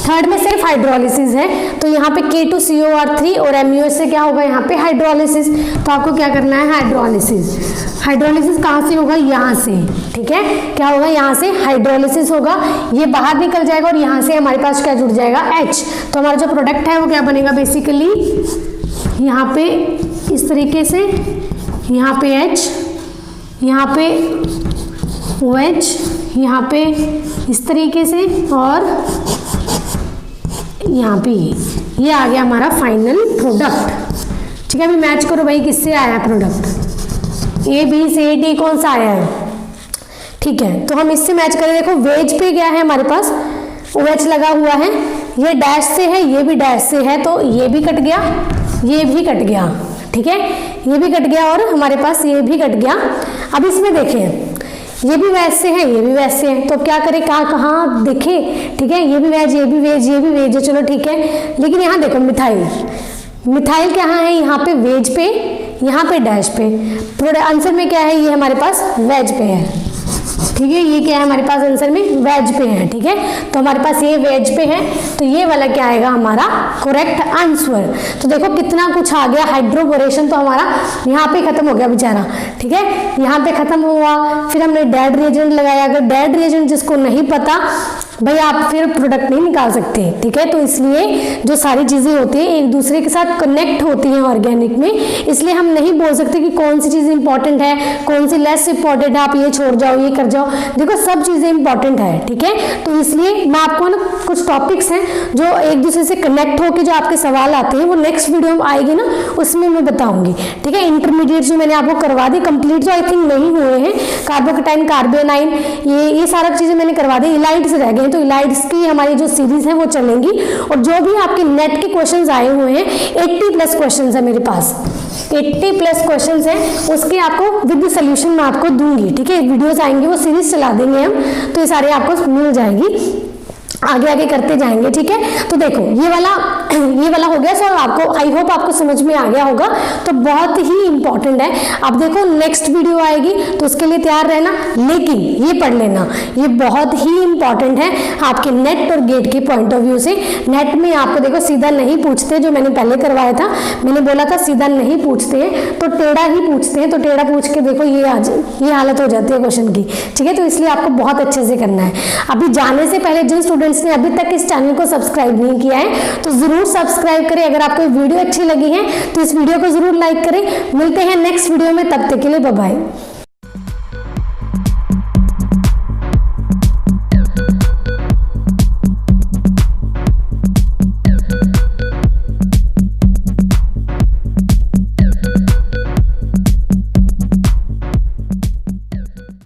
थर्ड में सिर्फ हाइड्रोलिसिस है, तो यहाँ पे K2COR3 और MuH से क्या होगा, यहाँ पे हाइड्रोलिसिस। तो आपको क्या करना है, हाइड्रोलिसिस। हाइड्रोलिसिस कहाँ से होगा, यहाँ से, ठीक है। क्या होगा, यहाँ से हाइड्रोलिसिस होगा, ये बाहर निकल जाएगा और यहाँ से हमारे पास क्या जुड़ जाएगा, H। तो हमारा जो प्रोडक्ट है वो क्या बनेगा, बेसिकली यहाँ पे इस तरीके से, यहाँ पे H, यहाँ पे OH, यहाँ पे इस तरीके से, और यहाँ पे ये आ गया हमारा फाइनल प्रोडक्ट। ठीक है, अभी मैच करो भाई किससे आया प्रोडक्ट, ABCD कौन सा आया है, ठीक है। तो हम इससे मैच करें, देखो वेज पे क्या है हमारे पास, OH लगा हुआ है, ये डैश से है, ये भी डैश से है, तो ये भी कट गया, ये भी कट गया, ठीक है, ये भी कट गया और हमारे पास ये भी कट गया। अब इसमें देखें, ये भी वैज से है, ये भी वैज से है, तो क्या करें, कहाँ देखे, ठीक है, ये भी वेज, ये भी वेज, ये भी वेज है, चलो ठीक है। लेकिन यहाँ देखो मिथाइल, मिथाइल कहाँ है, यहाँ पे वेज पे, यहाँ पे डैश पे, आंसर में क्या है, ये हमारे पास वेज पे है, ठीक है। ये क्या है हमारे पास आंसर में, वेज पे है, ठीक है। तो हमारे पास ये वेज पे है, तो ये वाला क्या आएगा हमारा करेक्ट आंसर। तो देखो कितना कुछ आ गया, हाइड्रोबोरेशन तो हमारा यहाँ पे खत्म हो गया बेचारा, ठीक है, यहाँ पे खत्म हुआ। फिर हमने डेड रिएजेंट लगाया, अगर डेड रिएजेंट जिसको नहीं पता भाई आप फिर प्रोडक्ट नहीं निकाल सकते, ठीक है। तो इसलिए जो सारी चीजें होती हैं एक दूसरे के साथ कनेक्ट होती हैं ऑर्गेनिक में, इसलिए हम नहीं बोल सकते कि कौन सी चीज इंपॉर्टेंट है, कौन सी लेस इंपॉर्टेंट है, आप ये छोड़ जाओ, ये कर जाओ, देखो सब चीजें इंपॉर्टेंट है, ठीक है। तो इसलिए मैं आपको ना कुछ टॉपिक्स हैं जो एक दूसरे से कनेक्ट होकर जो आपके सवाल आते हैं वो नेक्स्ट वीडियो में आएगी ना, उसमें मैं बताऊंगी, ठीक है। इंटरमीडिएट जो मैंने आपको करवा दी कंप्लीट, जो आई थिंक नहीं हुए हैं, कार्बोकेटाइन, कार्बेनाइन, ये सारा चीजें मैंने करवा दी, इलाइड्स रह गए, तो इलाइड्स की हमारी जो सीरीज है वो चलेंगी। और जो भी आपके नेट के क्वेश्चंस आए हुए हैं 80+ क्वेश्चंस है मेरे पास, 80+ क्वेश्चंस हैं, उसके आपको विद सॉल्यूशन मैं आपको दूंगी, ठीक है। वीडियोस आएंगे वो सीरीज चला देंगे हम, तो ये सारे आपको मिल जाएगी, आगे आगे करते जाएंगे, ठीक है। तो देखो ये वाला हो गया। सो आपको आई होप आपको समझ में आ गया होगा, तो बहुत ही इंपॉर्टेंट है। अब देखो नेक्स्ट वीडियो आएगी तो उसके लिए तैयार रहना, लेकिन ये पढ़ लेना, ये बहुत ही इंपॉर्टेंट है आपके नेट और गेट के पॉइंट ऑफ व्यू से। नेट में आपको देखो सीधा नहीं पूछते, जो मैंने पहले करवाया था, मैंने बोला था सीधा नहीं पूछते हैं, तो टेढ़ा ही पूछते हैं, तो टेढ़ा पूछ के देखो ये हालत हो जाती है क्वेश्चन की, ठीक है। तो इसलिए आपको बहुत अच्छे से करना है। अभी जाने से पहले जिन स्टूडेंट्स ने अभी तक इस चैनल को सब्सक्राइब नहीं किया है तो जरूर सब्सक्राइब करें। अगर आपको वीडियो अच्छी लगी है तो इस वीडियो को जरूर लाइक करें। मिलते हैं नेक्स्ट वीडियो में, तब तक के लिए बाय बाय।